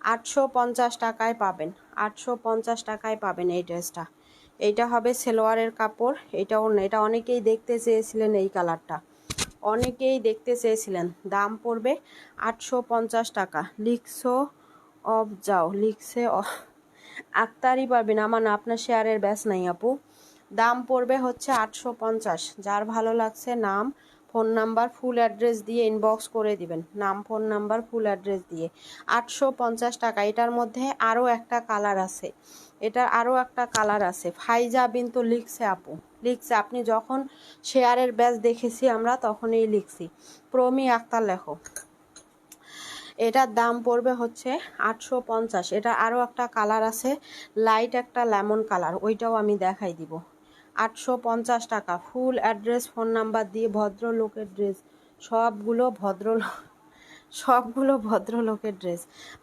850 টাকায় পাবেন, 850 টাকায় পাবেন এই ড্রেসটা। এইটা হবে সেলোয়ারের কাপড়, এটাও না, এটা অনেকেই দেখতে চেয়েছিলেন এই কালারটা, অনেকেই দেখতে চেয়েছিলেন। দাম পড়বে 850 টাকা। লিখছো অফ যাও, লিখছে আক্তারই পারবেন, আমার না, আপনার শেয়ারের ব্যাস নাই আপু। দাম পড়বে হচ্ছে 850। যার ভালো লাগছে নাম, ফোন নাম্বার, ফুল অ্যাড্রেস দিয়ে ইনবক্স করে দিবেন, নাম, ফোন নাম্বার, ফুল অ্যাড্রেস দিয়ে। 850 টাকা। এটার মধ্যে আরও একটা কালার আছে, এটার আরও একটা কালার আছে। ফাইজা বিন্তু লিখছে আপু, লিখছে। আপনি যখন শেয়ারের ব্যাচ দেখেছি আমরা তখনই লিখছি। প্রমি আক্তার লেখো। এটার দাম পড়বে হচ্ছে 850। এটা আরও একটা কালার আছে, লাইট একটা লেমন কালার, ওইটাও আমি দেখাই দিব। 850 টাকা। ফুল অ্যাড্রেস, ফোন নাম্বার দিয়ে, ভদ্রলোকের ড্রেস, সবগুলো ভদ্রলোক, সবগুলো ভদ্রলোকের ড্রেস।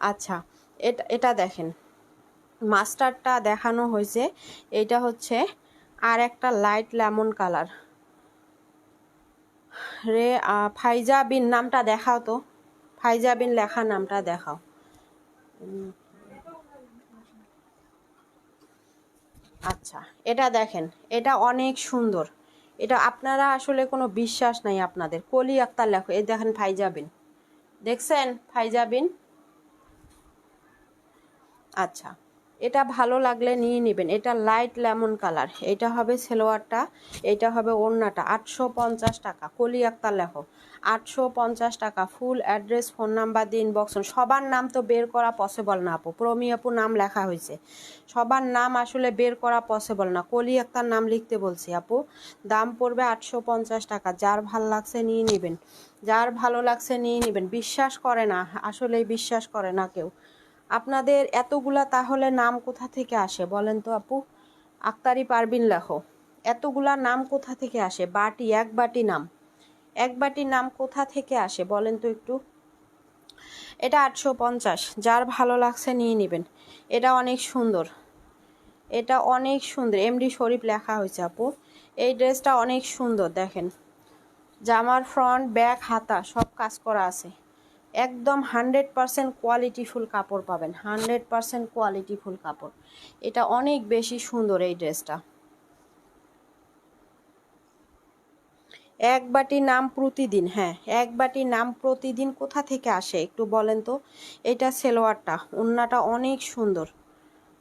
আচ্ছা এটা এটা দেখেন, মাস্টারটা দেখানো হয়েছে, এটা হচ্ছে আর একটা লাইট লেমন কালার। রে ফাইজা বিন নামটা দেখাও তো, ফাইজা বিন লেখা নামটা দেখাও। আচ্ছা, এটা দেখেন, এটা অনেক সুন্দর। এটা আপনারা আসলে কোনো বিশ্বাস নাই আপনাদের। কলি আক্তার লেখো, এই দেখেন ফাইজাবিন, দেখছেন ফাইজাবিন? আচ্ছা, এটা ভালো লাগলে নিয়ে নেবেন। এটা লাইট লেমন কালার, এটা হবে সেলোয়ারটা, এটা হবে ওড়নাটা। 850 টাকা, কলি আক্তার লেখো, 850 টাকা। ফুল অ্যাড্রেস, ফোন নাম্বার দিয়ে ইনবক্স। সবার নাম তো বের করা পসিবল না আপু, প্রমি আপু নাম লেখা হয়েছে, সবার নাম আসলে বের করা পসিবল না। কলি আক্তার নাম লিখতে বলছি আপু। দাম পড়বে 850 টাকা। যার ভাল লাগছে নিয়ে নেবেন, যার ভালো লাগছে নিয়ে নেবেন। বিশ্বাস করে না, আসলেই বিশ্বাস করে না কেউ। আপনাদের এতগুলা তাহলে নাম কোথা থেকে আসে বলেন তো আপু? আক্তারি পারবিন লেখো, এতগুলা নাম কোথা থেকে আসে? বাটি, এক বাটি নাম, এক বাটি নাম কোথা থেকে আসে বলেন তো একটু? এটা 850, যার ভালো লাগছে নিয়ে নেবেন। এটা অনেক সুন্দর, এটা অনেক সুন্দর, এমডি শরীফ লেখা হয়েছে আপু। এই ড্রেসটা অনেক সুন্দর, দেখেন জামার ফ্রন্ট ব্যাক হাতা সব কাজ করা আছে। একদম 100% কোয়ালিটিফুল কাপড় পাবেন, 100% কোয়ালিটিফুল কাপড়। এটা অনেক বেশি সুন্দর এই ড্রেসটা। এক বাটি নাম প্রতিদিন, হ্যাঁ এক বাটি নাম প্রতিদিন কোথা থেকে আসে একটু বলেন তো? এটা সেলোয়ারটা, ওড়নাটা অনেক সুন্দর,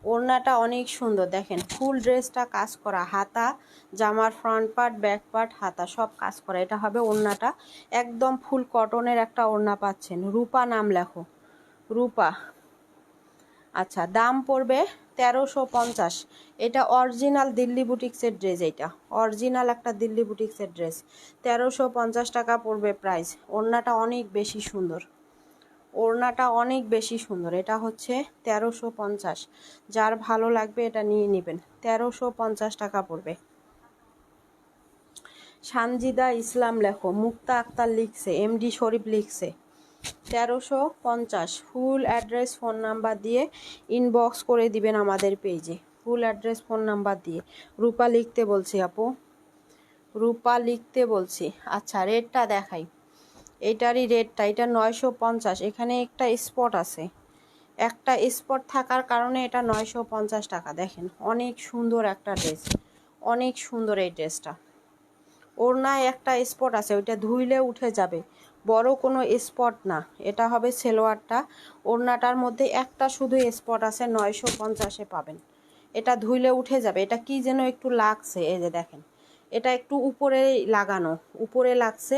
ওড়নাটা অনেক সুন্দর। দেখেন ফুল ড্রেসটা কাজ করা, হাতা, জামার ফ্রন্ট পার্ট ব্যাক পার্ট হাতা সব কাজ করা। এটা হবে ওড়নাটা, একদম ফুল কটনের একটা ওড়না পাচ্ছেন। রূপা নাম লেখো, রূপা। আচ্ছা, দাম পড়বে 1350। এটা অরিজিনাল দিল্লি বুটিক্সের ড্রেস, এটা অরিজিনাল একটা দিল্লি বুটিক্সের ড্রেস। 1350 টাকা পড়বে প্রাইস। ওড়নাটা অনেক বেশি সুন্দর, ওড়নাটা অনেক বেশি সুন্দর। এটা হচ্ছে 1350, যার ভালো লাগবে এটা নিয়ে নেবেন। 1350 টাকা পড়বে। সানজিদা ইসলাম লেখো, মুক্তা আক্তার লিখছে, এমডি শরীফ লিখছে। 1350। ফুল অ্যাড্রেস ফোন নাম্বার দিয়ে ইনবক্স করে দিবেন আমাদের পেজে, ফুল অ্যাড্রেস ফোন নাম্বার দিয়ে। রূপা লিখতে বলছি আপু, রূপা লিখতে বলছি। আচ্ছা, রেটটা দেখাই, এটারই রেটটা, এটা 950। এখানে একটা স্পট আছে, একটা স্পট থাকার কারণে এটা 950 টাকা। দেখেন অনেক সুন্দর একটা ড্রেস, অনেক সুন্দর এই ড্রেসটা। ওড়নায় একটা স্পট আছে, ওইটা ধুইলে উঠে যাবে, বড় কোনো স্পট না। এটা হবে সেলোয়ারটা, ওড়নাটার মধ্যে একটা শুধু স্পট আছে, 950-এ পাবেন। এটা ধুইলে উঠে যাবে। এটা কি যেন একটু লাগছে, এই যে দেখেন, এটা একটু উপরে লাগানো, উপরে লাগছে,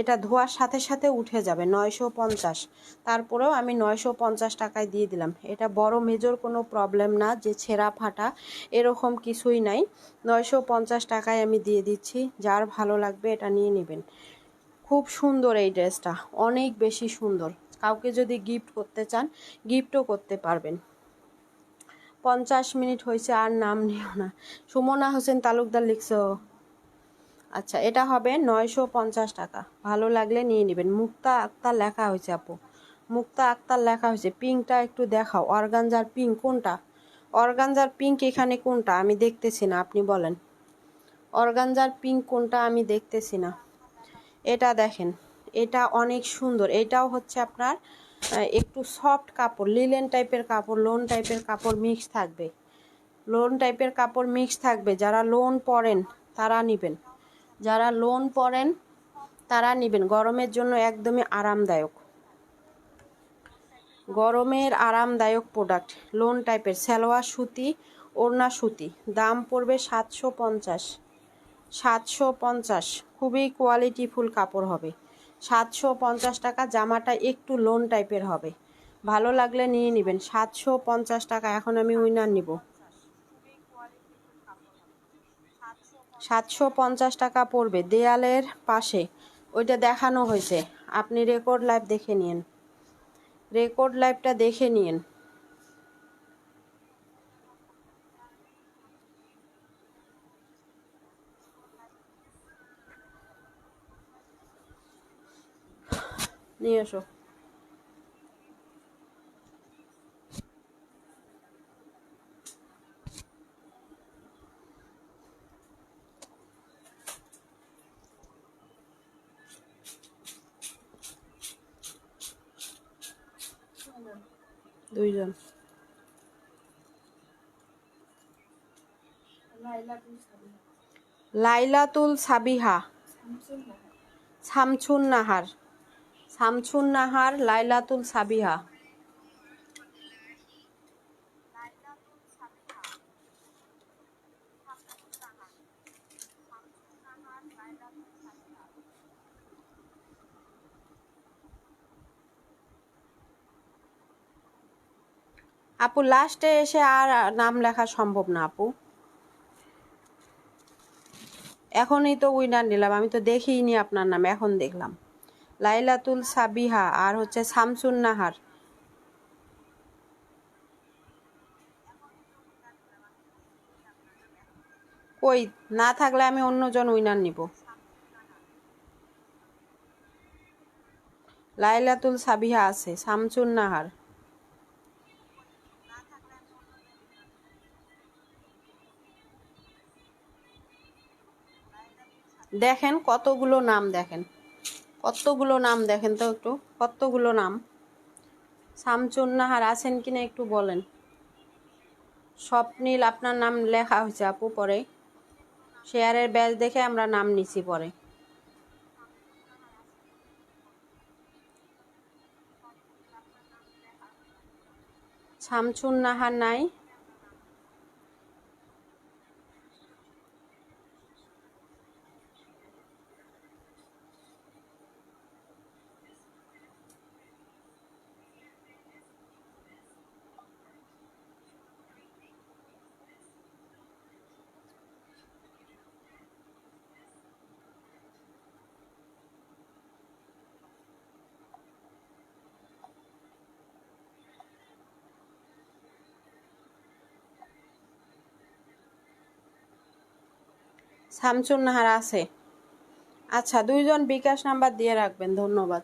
এটা ধোয়ার সাথে সাথে উঠে যাবে। 950, তারপরেও আমি 950 টাকায় দিয়ে দিলাম। এটা বড় মেজর কোনো প্রবলেম না যে ছেঁড়া ফাটা, এরকম কিছুই নাই। 950 টাকায় আমি দিয়ে দিচ্ছি, যার ভালো লাগবে এটা নিয়ে নেবেন। খুব সুন্দর এই ড্রেসটা, অনেক বেশি সুন্দর। কাউকে যদি গিফট করতে চান গিফটও করতে পারবেন। 50 মিনিট হয়েছে, আর নাম নিও না। সুমনা হোসেন তালুকদার লিখছো। আচ্ছা, এটা হবে 950 টাকা, ভালো লাগলে নিয়ে নেবেন। মুক্তা আক্তার লেখা হয়েছে আপু, মুক্তা আক্তার লেখা হয়েছে। পিঙ্কটা একটু দেখাও, অর্গানজার পিঙ্ক কোনটা? অর্গানজার পিঙ্ক এখানে কোনটা আমি দেখতেছি না, আপনি বলেন অর্গানজার পিঙ্ক কোনটা, আমি দেখতেছি না। এটা দেখেন, এটা অনেক সুন্দর। এটাও হচ্ছে আপনার একটু সফট কাপড়, লিলেন টাইপের কাপড়, লোন টাইপের কাপড় মিক্স থাকবে, লোন টাইপের কাপড় মিক্স থাকবে। যারা লোন পরেন তারা নেবেন, যারা লোন পরেন তারা নেবেন। গরমের জন্য একদমই আরামদায়ক, গরমের আরামদায়ক প্রোডাক্ট। লোন টাইপের, সালোয়ার সুতি, ওড়না সুতি। দাম পড়বে 750, 750। খুবই কোয়ালিটিফুল কাপড় হবে, 750 টাকা। জামাটা একটু লোন টাইপের হবে, ভালো লাগলে নিয়ে নেবেন। 750 টাকা। এখন আমি উইনার নিব, 750 টাকা পড়বে। দেয়ালের পাশে ওইটা দেখানো হয়েছে, আপনি রেকর্ড লাইভ দেখে নিন, রেকর্ড লাইভটা দেখে নিন। নিয়ে এসো। 2 জন। লাইলাতুল সাবিহা, শামছুন নাহার, শামছুন নাহার, লাইলাতুল সাবিহা। আপু লাস্টে এসে আর নাম লেখা সম্ভব না আপু। এখনই তো উইনার নিলাম, আমি তো দেখিনি আপনার নাম, এখন দেখলাম। লাইলাতুল সাবিহা আর হচ্ছে শামছুন নাহার। কই না থাকলে আমি অন্যজন উইনার নিব। লাইলাতুল সাবিহা আছে, শামছুন নাহার। দেখেন কতগুলো নাম, দেখেন কতগুলো নাম, দেখেন তো একটু কতগুলো নাম। শামছুন নাহার আছেন কিনা একটু বলেন। স্বপ্নীল আপনার নাম লেখা হয়েছে আপু, পরে শেয়ারের ব্যাচ দেখে আমরা নাম নিছি পরে। শামছুন নাহার নাই। শামছুন নাহার আছে। আচ্ছা, দুইজন বিকাশ নাম্বার দিয়ে রাখবেন, ধন্যবাদ।